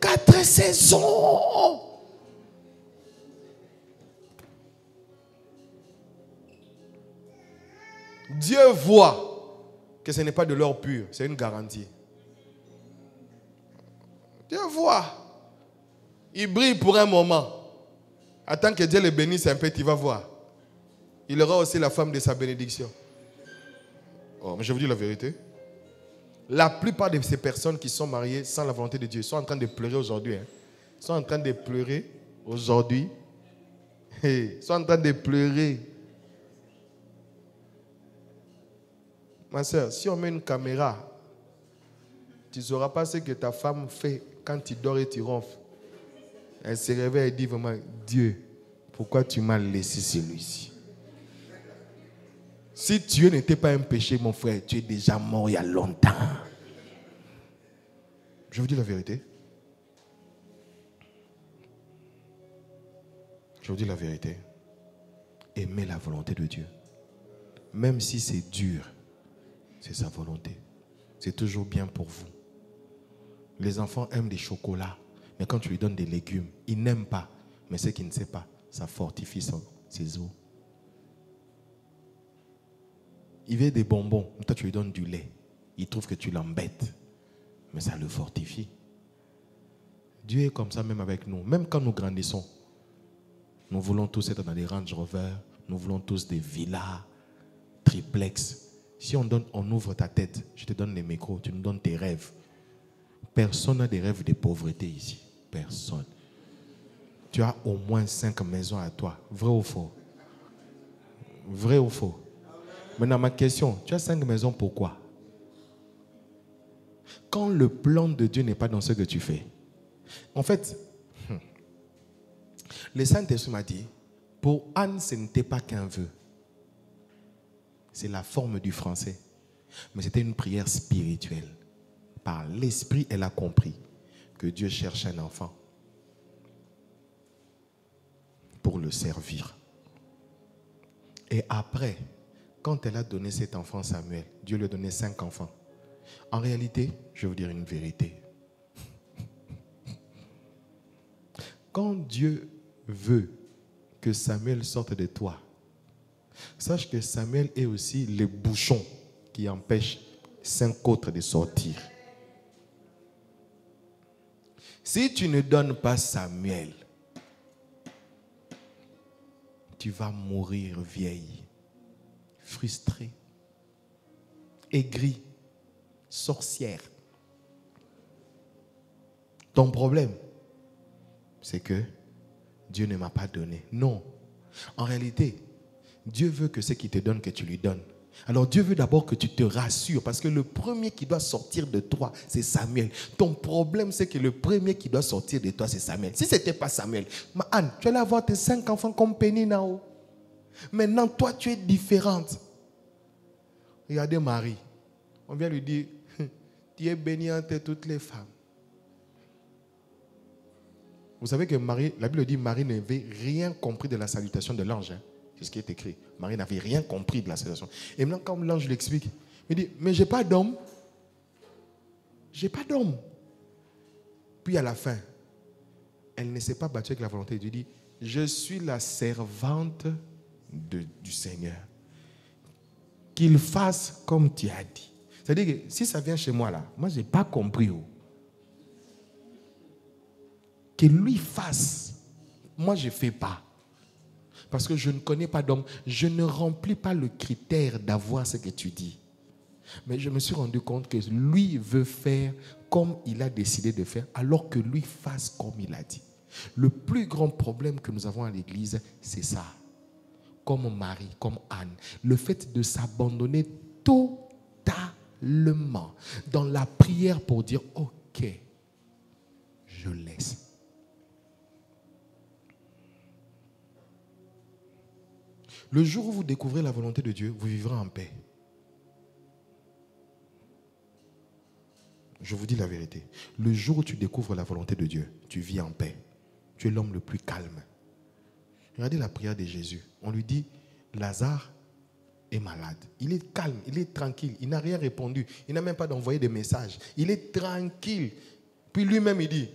4 saisons. Dieu voit que ce n'est pas de l'or pur, c'est une garantie. Dieu voit. Il brille pour un moment. Attends que Dieu le bénisse un peu, tu vas voir. Il aura aussi la femme de sa bénédiction. Oh, mais je vous dis la vérité. La plupart de ces personnes qui sont mariées sans la volonté de Dieu sont en train de pleurer aujourd'hui. Ils sont en train de pleurer aujourd'hui. Ils sont en train de pleurer. Ma soeur, si on met une caméra, tu ne sauras pas ce que ta femme fait quand tu dors et tu ronfles. Elle se réveille et dit vraiment, Dieu, pourquoi tu m'as laissé celui-ci? Si Dieu n'était pas un péché, mon frère, tu es déjà mort il y a longtemps. Je vous dis la vérité. Je vous dis la vérité. Aimez la volonté de Dieu. Même si c'est dur, c'est sa volonté. C'est toujours bien pour vous. Les enfants aiment des chocolats, mais quand tu lui donnes des légumes, ils n'aiment pas. Mais ce qu'il ne sait pas, ça fortifie ses os. Il veut des bonbons, toi tu lui donnes du lait. Il trouve que tu l'embêtes, mais ça le fortifie. Dieu est comme ça même avec nous. Même quand nous grandissons, nous voulons tous être dans des Range Rover, nous voulons tous des villas, triplex. Si on ouvre ta tête, je te donne les micros, tu nous donnes tes rêves. Personne n'a des rêves de pauvreté ici. Personne. Tu as au moins 5 maisons à toi. Vrai ou faux? Vrai ou faux? Maintenant, ma question, tu as 5 maisons, pourquoi? Quand le plan de Dieu n'est pas dans ce que tu fais. En fait, le Saint-Esprit m'a dit, pour Anne, ce n'était pas qu'un vœu. C'est la forme du français. Mais c'était une prière spirituelle. Par l'Esprit, elle a compris que Dieu cherche un enfant pour le servir. Et après, quand elle a donné cet enfant Samuel, Dieu lui a donné 5 enfants. En réalité, je vais vous dire une vérité. Quand Dieu veut que Samuel sorte de toi, sache que Samuel est aussi le bouchon qui empêche 5 autres de sortir. Si tu ne donnes pas Samuel, tu vas mourir vieille, frustrée, aigrie, sorcière. Ton problème, c'est que Dieu ne m'a pas donné. Non. En réalité, Dieu veut que ce qu'il te donne, que tu lui donnes. Alors Dieu veut d'abord que tu te rassures, parce que le premier qui doit sortir de toi, c'est Samuel. Ton problème, c'est que le premier qui doit sortir de toi, c'est Samuel. Si ce n'était pas Samuel, Anne, tu allais avoir tes 5 enfants comme Pénina. Maintenant, toi, tu es différente. Regardez Marie. On vient lui dire, tu es bénie entre toutes les femmes. Vous savez que Marie, la Bible dit, Marie n'avait rien compris de la salutation de l'ange. C'est ce qui est écrit. Marie n'avait rien compris de la salutation. Et maintenant, quand l'ange l'explique, il dit, mais j'ai pas d'homme. J'ai pas d'homme. Puis à la fin, elle ne s'est pas battue avec la volonté de Dieu. Elle dit, je suis la servante du Seigneur. Qu'il fasse comme tu as dit. C'est-à-dire que si ça vient chez moi là, moi je n'ai pas compris. Que lui fasse. Moi je ne fais pas. Parce que je ne connais pas d'homme. Je ne remplis pas le critère d'avoir ce que tu dis. Mais je me suis rendu compte que lui veut faire comme il a décidé de faire, alors que lui fasse comme il a dit. Le plus grand problème que nous avons à l'église, c'est ça. Comme Marie, comme Anne. Le fait de s'abandonner totalement dans la prière pour dire, ok, je laisse. Le jour où vous découvrez la volonté de Dieu, vous vivrez en paix. Je vous dis la vérité. Le jour où tu découvres la volonté de Dieu, tu vis en paix. Tu es l'homme le plus calme. Regardez la prière de Jésus. On lui dit, Lazare est malade. Il est calme, il est tranquille. Il n'a rien répondu. Il n'a même pas d'envoyer de message. Il est tranquille. Puis lui-même, il dit,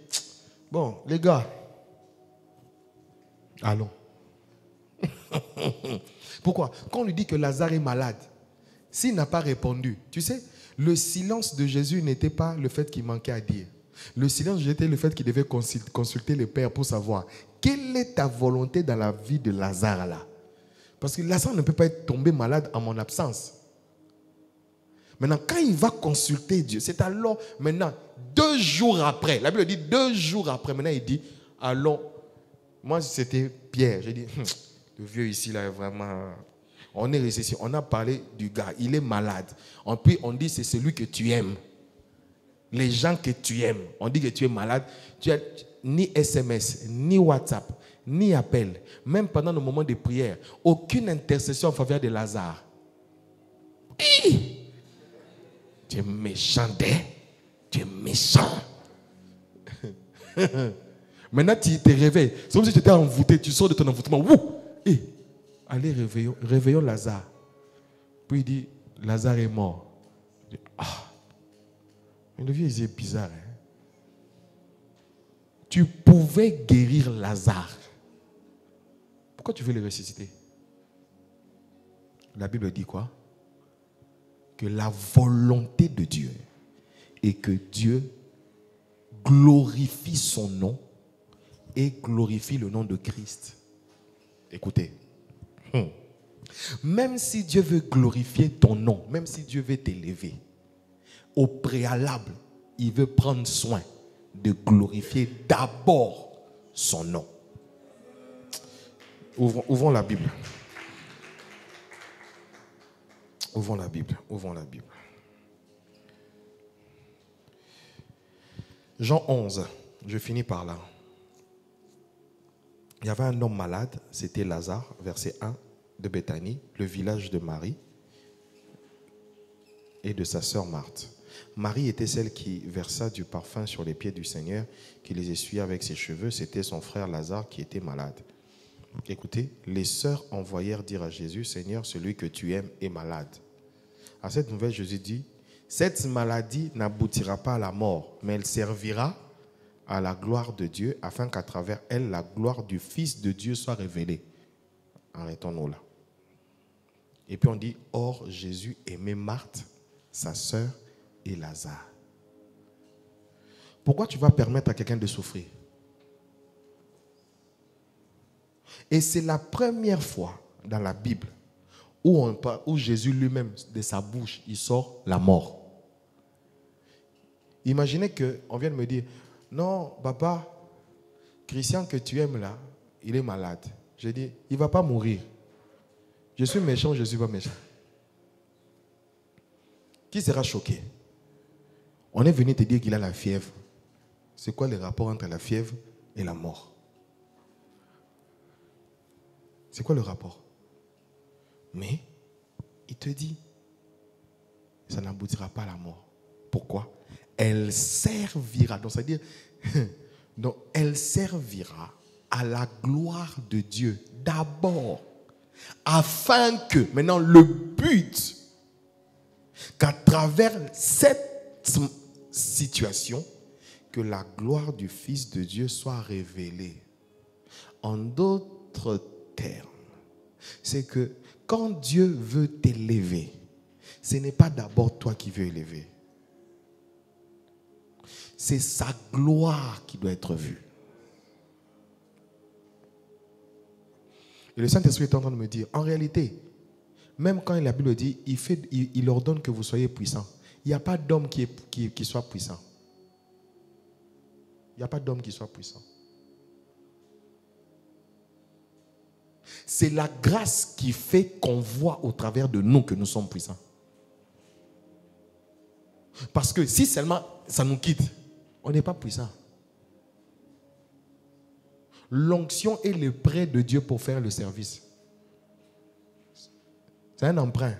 bon, les gars, allons. Pourquoi? Quand on lui dit que Lazare est malade, s'il n'a pas répondu, tu sais, le silence de Jésus n'était pas le fait qu'il manquait à dire. Le silence était le fait qu'il devait consulter le Père pour savoir quelle est ta volonté dans la vie de Lazare là. Parce que Lazare ne peut pas être tombé malade en mon absence. Maintenant, quand il va consulter Dieu, c'est alors, maintenant, 2 jours après, la Bible dit 2 jours après, maintenant il dit, allons, moi c'était Pierre, j'ai dit, le vieux ici là est vraiment... On est resté ici, on a parlé du gars, il est malade. Puis on dit c'est celui que tu aimes. Les gens que tu aimes. On dit que tu es malade. Tu as ni SMS, ni WhatsApp, ni appel. Même pendant le moment de prière, aucune intercession en faveur de Lazare. Tu es méchant, tu es méchant. Maintenant, tu te réveilles. C'est comme si tu étais envoûté. Tu sors de ton envoûtement. Allez, réveillons Lazare. Puis il dit, Lazare est mort. Je dis, mais le vieux, il est bizarre. Hein? Tu pouvais guérir Lazare. Pourquoi tu veux le ressusciter? La Bible dit quoi? Que la volonté de Dieu est que Dieu glorifie son nom et glorifie le nom de Christ. Écoutez, même si Dieu veut glorifier ton nom, même si Dieu veut t'élever, au préalable, il veut prendre soin de glorifier d'abord son nom. Ouvrons la Bible. Ouvrons la Bible. Ouvrons la Bible. Jean 11, je finis par là. Il y avait un homme malade, c'était Lazare, verset 1 de Béthanie, le village de Marie et de sa sœur Marthe. Marie était celle qui versa du parfum sur les pieds du Seigneur, qui les essuya avec ses cheveux. C'était son frère Lazare qui était malade. Écoutez, les sœurs envoyèrent dire à Jésus, Seigneur, celui que tu aimes est malade. À cette nouvelle, Jésus dit, cette maladie n'aboutira pas à la mort, mais elle servira à la gloire de Dieu, afin qu'à travers elle, la gloire du Fils de Dieu soit révélée. Arrêtons-nous là. Et puis on dit, or Jésus aimait Marthe, sa sœur et Lazare. Pourquoi tu vas permettre à quelqu'un de souffrir? Et c'est la première fois dans la Bible où Jésus lui-même, de sa bouche, il sort la mort. Imaginez qu'on vienne me dire, non, papa, Christian que tu aimes là, il est malade. Je dis, il ne va pas mourir. Je suis méchant, je ne suis pas méchant. Qui sera choqué? On est venu te dire qu'il a la fièvre. C'est quoi le rapport entre la fièvre et la mort? C'est quoi le rapport? Mais il te dit, ça n'aboutira pas à la mort. Pourquoi? Elle servira, donc c'est-à-dire, donc elle servira à la gloire de Dieu d'abord, afin que, maintenant le but, qu'à travers cette situation, que la gloire du Fils de Dieu soit révélée. En d'autres termes, c'est que quand Dieu veut t'élever, ce n'est pas d'abord toi qui veux élever. C'est sa gloire qui doit être vue. Et le Saint-Esprit est en train de me dire, en réalité, même quand la Bible dit, il ordonne que vous soyez puissants. Il n'y a pas d'homme qui soit puissant. Il n'y a pas d'homme qui soit puissant. C'est la grâce qui fait qu'on voit au travers de nous que nous sommes puissants. Parce que si seulement ça nous quitte, on n'est pas puissant. L'onction est le prêt de Dieu pour faire le service. C'est un emprunt.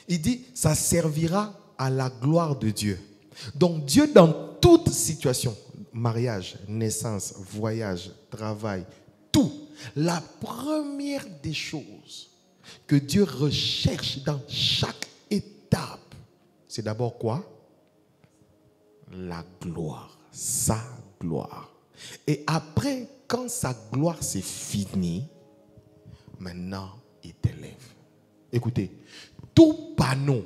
Il dit, ça servira à la gloire de Dieu. Donc Dieu, dans toute situation, mariage, naissance, voyage, travail, tout, la première des choses que Dieu recherche dans chaque étape, c'est d'abord quoi? La gloire, sa gloire. Et après, quand sa gloire c'est fini, maintenant il t'élève. Écoutez, tout panneau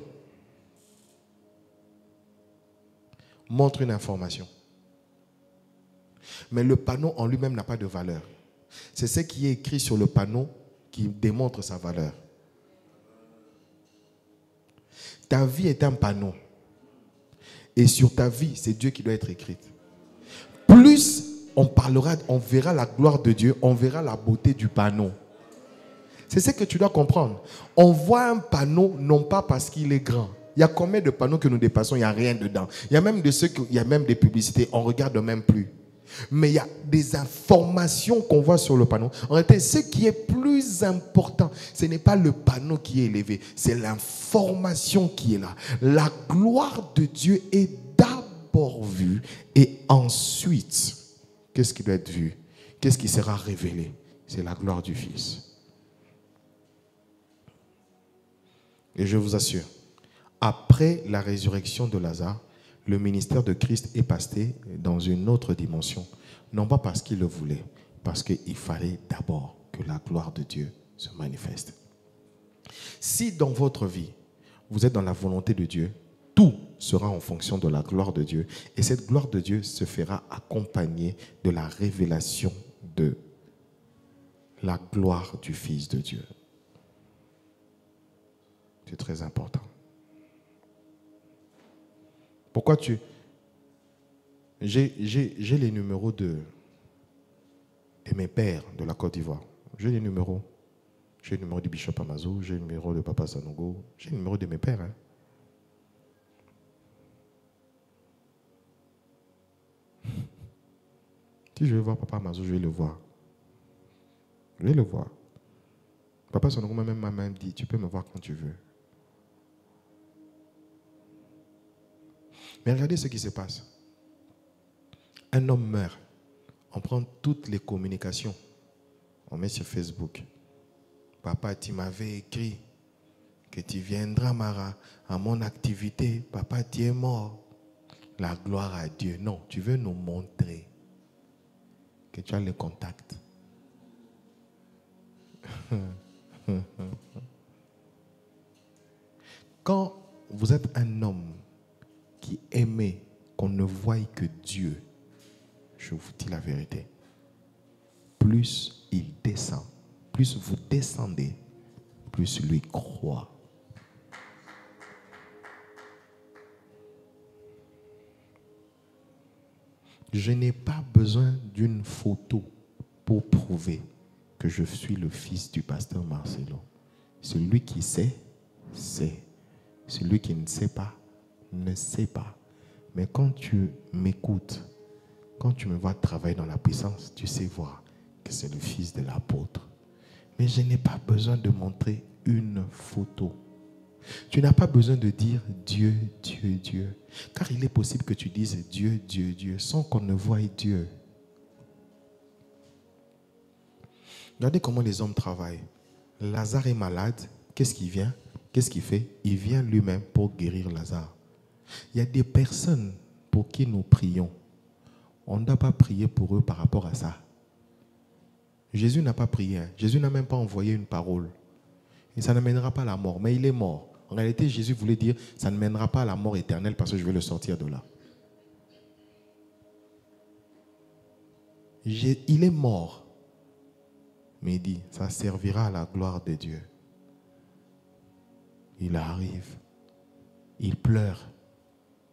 montre une information. Mais le panneau en lui-même n'a pas de valeur. C'est ce qui est écrit sur le panneau qui démontre sa valeur. Ta vie est un panneau. Et sur ta vie, c'est Dieu qui doit être écrit. Plus on parlera, on verra la gloire de Dieu, on verra la beauté du panneau. C'est ce que tu dois comprendre. On voit un panneau non pas parce qu'il est grand. Il y a combien de panneaux que nous dépassons, il n'y a rien dedans. Il y a même de ceux il y a même des publicités, on ne regarde même plus. Mais il y a des informations qu'on voit sur le panneau. En réalité, ce qui est plus important, ce n'est pas le panneau qui est élevé, c'est l'information qui est là. La gloire de Dieu est d'abord vue et ensuite, qu'est-ce qui doit être vu? Qu'est-ce qui sera révélé? C'est la gloire du Fils. Et je vous assure, après la résurrection de Lazare, le ministère de Christ est passé dans une autre dimension. Non pas parce qu'il le voulait, parce qu'il fallait d'abord que la gloire de Dieu se manifeste. Si dans votre vie, vous êtes dans la volonté de Dieu, tout sera en fonction de la gloire de Dieu. Et cette gloire de Dieu se fera accompagner de la révélation de la gloire du Fils de Dieu. C'est très important. Pourquoi j'ai les numéros de mes pères de la Côte d'Ivoire. J'ai les numéros. J'ai le numéro du Bishop Amazou, j'ai le numéro de Papa Sanogo, j'ai le numéro de mes pères. Hein. Si je vais voir Papa Amazou, je vais le voir. Je vais le voir. Papa Sanogo m'a même dit, tu peux me voir quand tu veux. Mais regardez ce qui se passe. Un homme meurt. On prend toutes les communications. On met sur Facebook. Papa, tu m'avais écrit que tu viendras à mon activité. Papa, tu es mort. La gloire à Dieu. Non, tu veux nous montrer que tu as le contact. Quand vous êtes un homme qui aimait qu'on ne voie que Dieu, je vous dis la vérité, plus il descend, plus vous descendez, plus lui croit. Je n'ai pas besoin d'une photo pour prouver que je suis le fils du pasteur Marcelo. Celui qui sait, sait. Celui qui ne sait pas, ne sait pas. Mais quand tu m'écoutes, quand tu me vois travailler dans la puissance, tu sais voir que c'est le fils de l'apôtre. Mais je n'ai pas besoin de montrer une photo. Tu n'as pas besoin de dire Dieu, Dieu, Dieu. Car il est possible que tu dises Dieu, Dieu, Dieu, sans qu'on ne voie Dieu. Regardez comment les hommes travaillent. Lazare est malade. Qu'est-ce qu'il vient? Qu'est-ce qu'il fait? Il vient lui-même pour guérir Lazare. Il y a des personnes pour qui nous prions. On ne doit pas prier pour eux par rapport à ça. Jésus n'a pas prié. Hein. Jésus n'a même pas envoyé une parole. Et ça ne mènera pas à la mort. Mais il est mort. En réalité, Jésus voulait dire, ça ne mènera pas à la mort éternelle parce que je vais le sortir de là. Il est mort. Mais il dit, ça servira à la gloire de Dieu. Il arrive. Il pleure.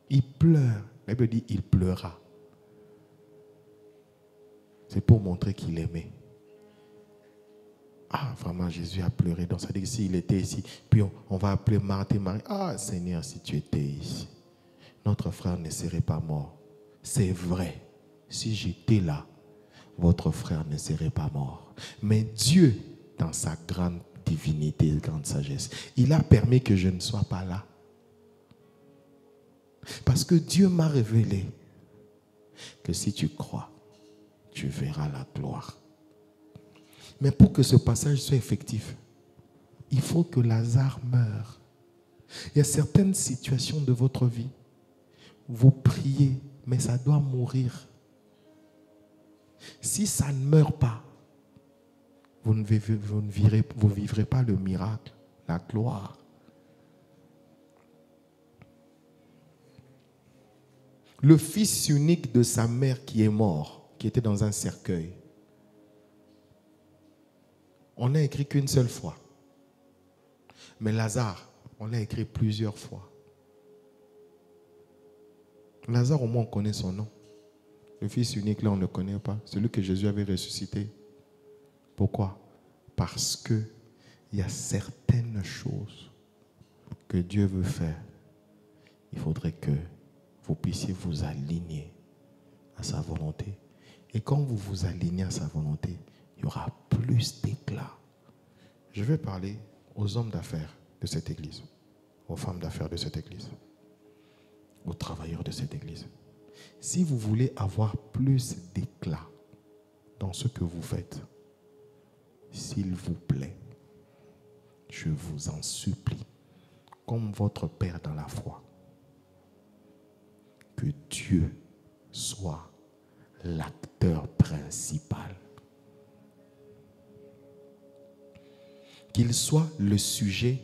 Il pleure. La Bible dit, il pleura. C'est pour montrer qu'il aimait. Ah, vraiment, Jésus a pleuré. Donc, ça dit que s'il était ici, puis on va appeler Marthe et Marie. Ah, Seigneur, si tu étais ici, notre frère ne serait pas mort. C'est vrai. Si j'étais là, votre frère ne serait pas mort. Mais Dieu, dans sa grande divinité, grande sagesse, il a permis que je ne sois pas là. Parce que Dieu m'a révélé que si tu crois, tu verras la gloire. Mais pour que ce passage soit effectif, il faut que Lazare meure. Il y a certaines situations de votre vie, vous priez, mais ça doit mourir. Si ça ne meurt pas, vous ne vivrez pas le miracle, la gloire. Le fils unique de sa mère qui est mort, qui était dans un cercueil, on n'a écrit qu'une seule fois. Mais Lazare, on l'a écrit plusieurs fois. Lazare, au moins, on connaît son nom. Le fils unique, là, on ne le connaît pas. Celui que Jésus avait ressuscité. Pourquoi? Parce qu'il y a certaines choses que Dieu veut faire. Il faudrait que vous puissiez vous aligner à sa volonté. Et quand vous vous alignez à sa volonté, il y aura plus d'éclat. Je vais parler aux hommes d'affaires de cette église, aux femmes d'affaires de cette église, aux travailleurs de cette église. Si vous voulez avoir plus d'éclat dans ce que vous faites, s'il vous plaît, je vous en supplie, comme votre Père dans la foi, que Dieu soit l'acteur principal. Qu'il soit le sujet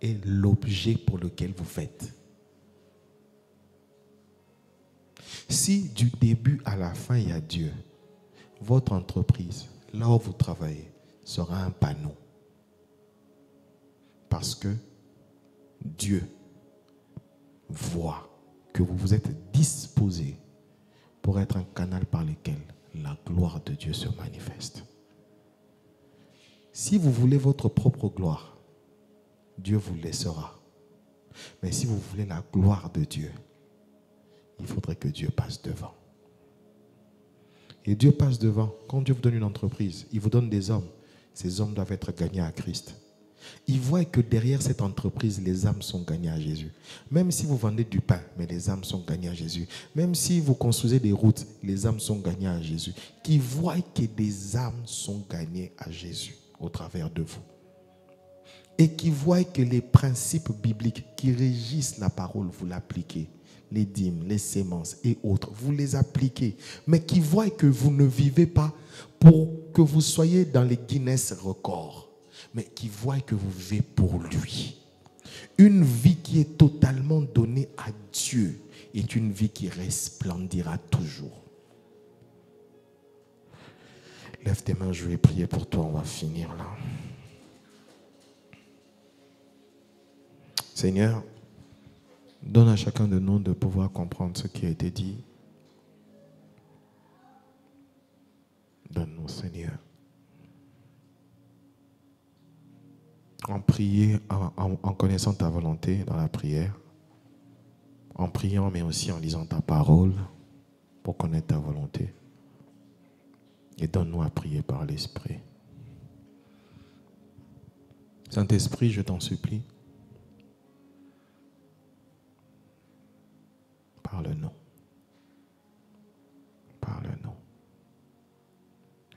et l'objet pour lequel vous faites. Si du début à la fin il y a Dieu, votre entreprise, là où vous travaillez, sera un panneau. Parce que Dieu voit que vous vous êtes disposé pour être un canal par lequel la gloire de Dieu se manifeste. Si vous voulez votre propre gloire, Dieu vous laissera. Mais si vous voulez la gloire de Dieu, il faudrait que Dieu passe devant. Et Dieu passe devant. Quand Dieu vous donne une entreprise, il vous donne des hommes. Ces hommes doivent être gagnés à Christ. Il voit que derrière cette entreprise, les âmes sont gagnées à Jésus. Même si vous vendez du pain, mais les âmes sont gagnées à Jésus. Même si vous construisez des routes, les âmes sont gagnées à Jésus. Qu'il voit que des âmes sont gagnées à Jésus au travers de vous. Et qu'il voit que les principes bibliques qui régissent la parole, vous l'appliquez. Les dîmes, les sémences et autres, vous les appliquez. Mais qu'il voit que vous ne vivez pas pour que vous soyez dans les Guinness records, mais qui voit que vous vivez pour lui. Une vie qui est totalement donnée à Dieu est une vie qui resplendira toujours. Lève tes mains, je vais prier pour toi, on va finir là. Seigneur, donne à chacun de nous de pouvoir comprendre ce qui a été dit. Donne-nous, Seigneur. En prier, en connaissant ta volonté dans la prière, en priant mais aussi en lisant ta parole pour connaître ta volonté. Et donne-nous à prier par l'Esprit. Saint-Esprit, je t'en supplie, parle-nous. Parle-nous.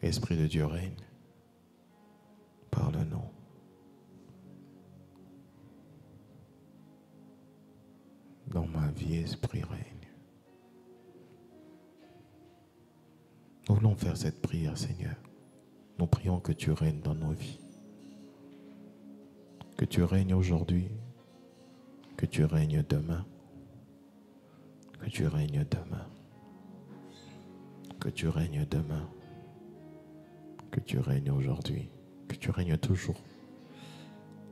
Esprit de Dieu règne. Parle-nous. Dans ma vie, Esprit règne. Nous voulons faire cette prière, Seigneur. Nous prions que tu règnes dans nos vies. Que tu règnes aujourd'hui. Que tu règnes demain. Que tu règnes demain. Que tu règnes demain. Que tu règnes aujourd'hui. Que tu règnes toujours.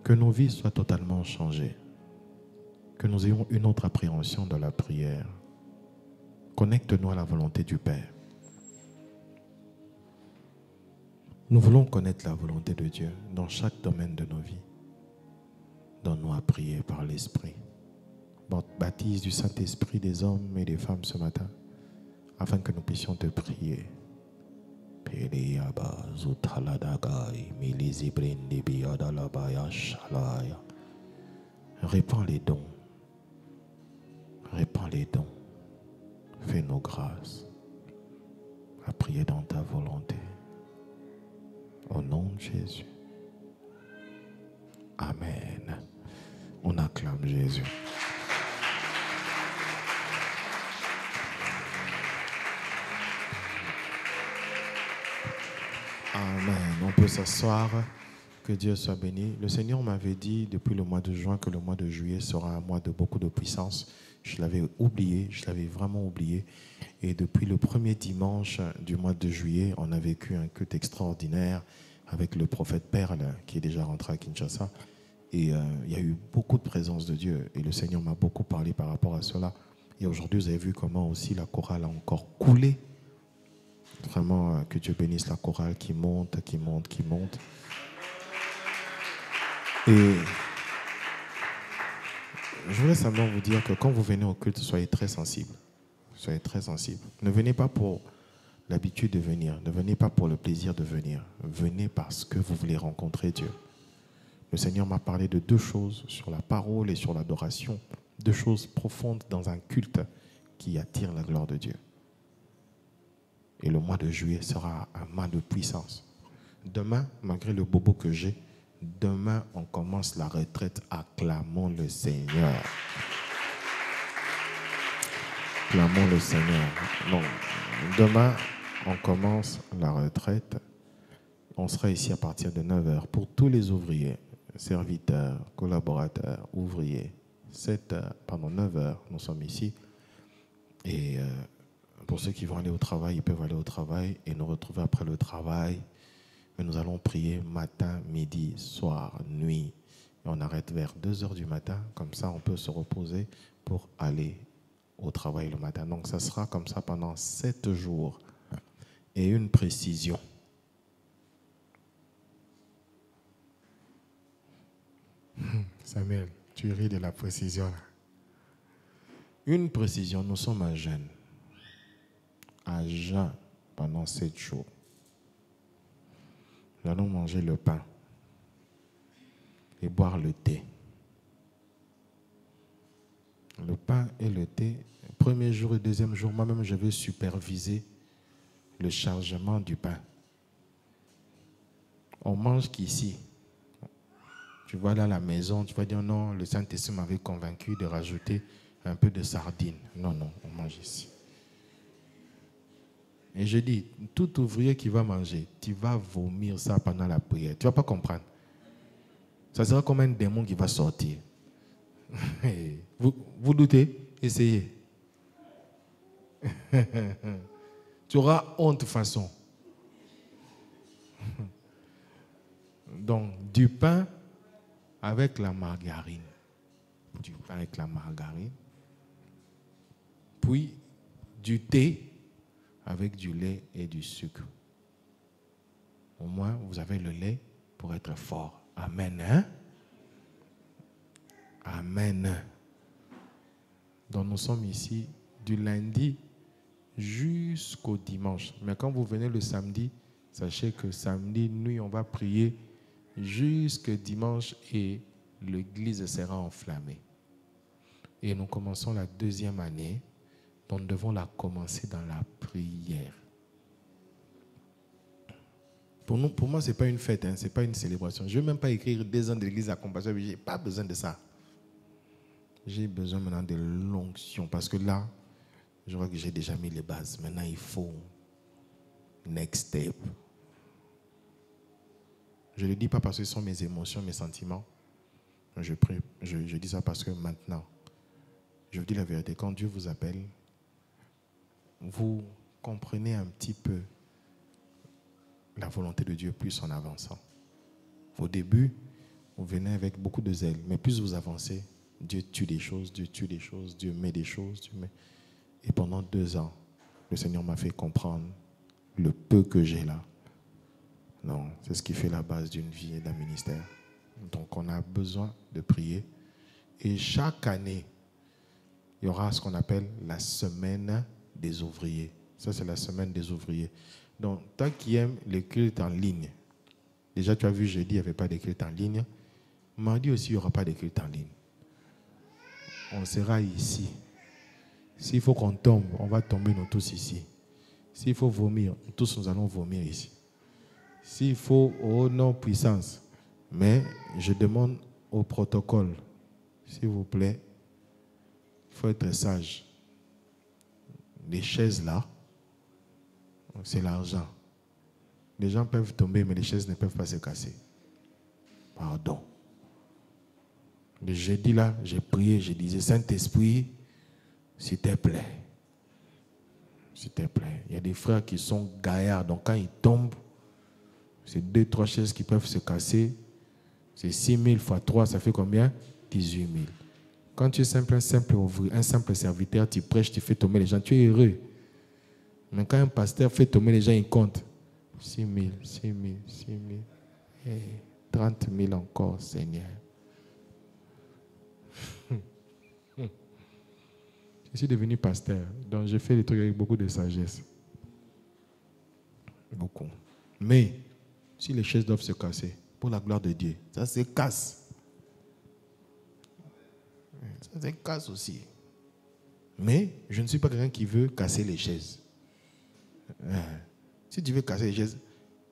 Que nos vies soient totalement changées. Que nous ayons une autre appréhension de la prière. Connecte-nous à la volonté du Père. Nous voulons connaître la volonté de Dieu dans chaque domaine de nos vies. Donne-nous à prier par l'Esprit. Baptise du Saint-Esprit des hommes et des femmes ce matin, afin que nous puissions te prier. Répands les dons. Répands les dons. Fais-nous grâce à prier dans ta volonté. Au nom de Jésus. Amen. On acclame Jésus. Amen. On peut s'asseoir. Que Dieu soit béni. Le Seigneur m'avait dit depuis le mois de juin que le mois de juillet sera un mois de beaucoup de puissance. Je l'avais oublié, je l'avais vraiment oublié. Et depuis le premier dimanche du mois de juillet, on a vécu un culte extraordinaire avec le prophète Perle qui est déjà rentré à Kinshasa. Et il y a eu beaucoup de présence de Dieu. Et le Seigneur m'a beaucoup parlé par rapport à cela. Et aujourd'hui, vous avez vu comment aussi la chorale a encore coulé. Vraiment, que Dieu bénisse la chorale qui monte, qui monte, qui monte. Et je voulais simplement vous dire que quand vous venez au culte, soyez très sensibles. Soyez très sensibles. Ne venez pas pour l'habitude de venir. Ne venez pas pour le plaisir de venir. Venez parce que vous voulez rencontrer Dieu. Le Seigneur m'a parlé de deux choses, sur la parole et sur l'adoration. Deux choses profondes dans un culte qui attire la gloire de Dieu. Et le mois de juillet sera un mois de puissance. Demain, malgré le bobo que j'ai, demain, on commence la retraite. Acclamons le Seigneur. Acclamons le Seigneur. Non, demain, on commence la retraite. On sera ici à partir de 9h pour tous les ouvriers, serviteurs, collaborateurs, ouvriers. 9h, nous sommes ici. Et pour ceux qui vont aller au travail, ils peuvent aller au travail et nous retrouver après le travail. Mais nous allons prier matin, midi, soir, nuit. Et on arrête vers 2h du matin. Comme ça, on peut se reposer pour aller au travail le matin. Donc, ça sera comme ça pendant 7 jours. Et une précision. Samuel, tu ris de la précision là. Une précision, nous sommes à jeûne. À jeûne pendant 7 jours. Nous allons manger le pain et boire le thé. Le pain et le thé, premier jour et deuxième jour, moi-même je vais superviser le chargement du pain. On mange qu'ici. Tu vas là à la maison, tu vas dire non, le Saint-Esprit m'avait convaincu de rajouter un peu de sardine. Non, non, on mange ici. Et je dis, tout ouvrier qui va manger, tu vas vomir ça pendant la prière. Tu ne vas pas comprendre. Ça sera comme un démon qui va sortir. Vous doutez? Essayez. Tu auras honte de toute façon. Donc, du pain avec la margarine. Du pain avec la margarine. Puis, du thé avec du lait et du sucre. Au moins, vous avez le lait pour être fort. Amen. Hein? Amen. Donc, nous sommes ici du lundi jusqu'au dimanche. Mais quand vous venez le samedi, sachez que samedi nuit, on va prier jusqu'au dimanche et l'église sera enflammée. Et nous commençons la 2e année, donc nous devons la commencer dans la prière. Pour moi, ce n'est pas une fête, hein, ce n'est pas une célébration. Je ne veux même pas écrire 2 ans de l'église à compassion, je n'ai pas besoin de ça. J'ai besoin maintenant de l'onction parce que là, je vois que j'ai déjà mis les bases. Maintenant, il faut next step. Je ne le dis pas parce que ce sont mes émotions, mes sentiments. Je dis ça parce que maintenant, je vous dis la vérité, quand Dieu vous appelle, vous comprenez un petit peu la volonté de Dieu plus en avançant. Au début, vous venez avec beaucoup de zèle, mais plus vous avancez, Dieu tue des choses, Dieu met des choses. Et pendant 2 ans, le Seigneur m'a fait comprendre le peu que j'ai là. Non, c'est ce qui fait la base d'une vie et d'un ministère. Donc, on a besoin de prier. Et chaque année, il y aura ce qu'on appelle la semaine des ouvriers. Ça, c'est la semaine des ouvriers. Donc, toi qui aimes les cultes en ligne, déjà, tu as vu, jeudi, il n'y avait pas de culte en ligne. Mardi aussi, il n'y aura pas de culte en ligne. On sera ici. S'il faut qu'on tombe, on va tomber nous tous ici. S'il faut vomir, tous nous allons vomir ici. S'il faut, oh non, puissance. Mais je demande au protocole, s'il vous plaît, il faut être sage. Les chaises là, c'est l'argent. Les gens peuvent tomber, mais les chaises ne peuvent pas se casser. Pardon. Le jeudi là, j'ai prié, je disais, Saint-Esprit, s'il te plaît. S'il te plaît. Il y a des frères qui sont gaillards, donc quand ils tombent, c'est 2-3 chaises qui peuvent se casser. C'est 6 000 fois 3, ça fait combien? 18 000. Quand tu es un simple serviteur, tu prêches, tu fais tomber les gens, tu es heureux. Mais quand un pasteur fait tomber les gens, il compte. 6 000, 6 000, 6 000. Et 30 000 encore, Seigneur. Je suis devenu pasteur, donc je fais des trucs avec beaucoup de sagesse. Beaucoup. Mais, si les chaises doivent se casser, pour la gloire de Dieu, ça se casse. Ça se casse aussi. Mais, je ne suis pas quelqu'un qui veut casser les chaises. Si tu veux casser les chaises,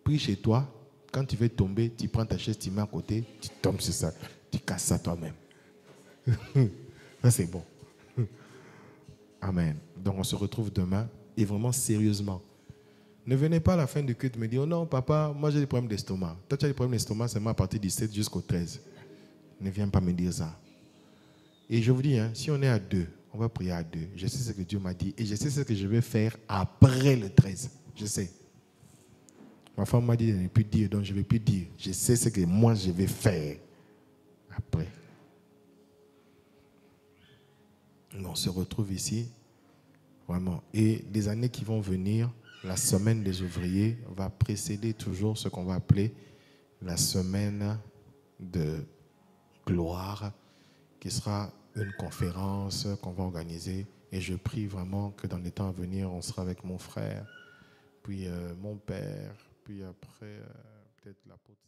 prie chez toi. Quand tu veux tomber, tu prends ta chaise, tu mets à côté, tu tombes sur ça. Tu casses ça toi-même. Ça, c'est bon. Amen. Donc, on se retrouve demain. Et vraiment, sérieusement. Ne venez pas à la fin du culte me dire, oh non, papa, moi j'ai des problèmes d'estomac. Toi, tu as des problèmes d'estomac seulement à partir du 7 jusqu'au 13. Ne viens pas me dire ça. Et je vous dis, si on est à 2, on va prier à 2. Je sais ce que Dieu m'a dit et je sais ce que je vais faire après le 13. Je sais. Ma femme m'a dit de ne plus dire, donc je ne vais plus dire. Je sais ce que moi je vais faire après. On se retrouve ici, vraiment. Et les années qui vont venir, la semaine des ouvriers va précéder toujours ce qu'on va appeler la semaine de gloire, qui sera une conférence qu'on va organiser. Et je prie vraiment que dans les temps à venir, on sera avec mon frère, puis mon père, puis après peut-être l'apôtre.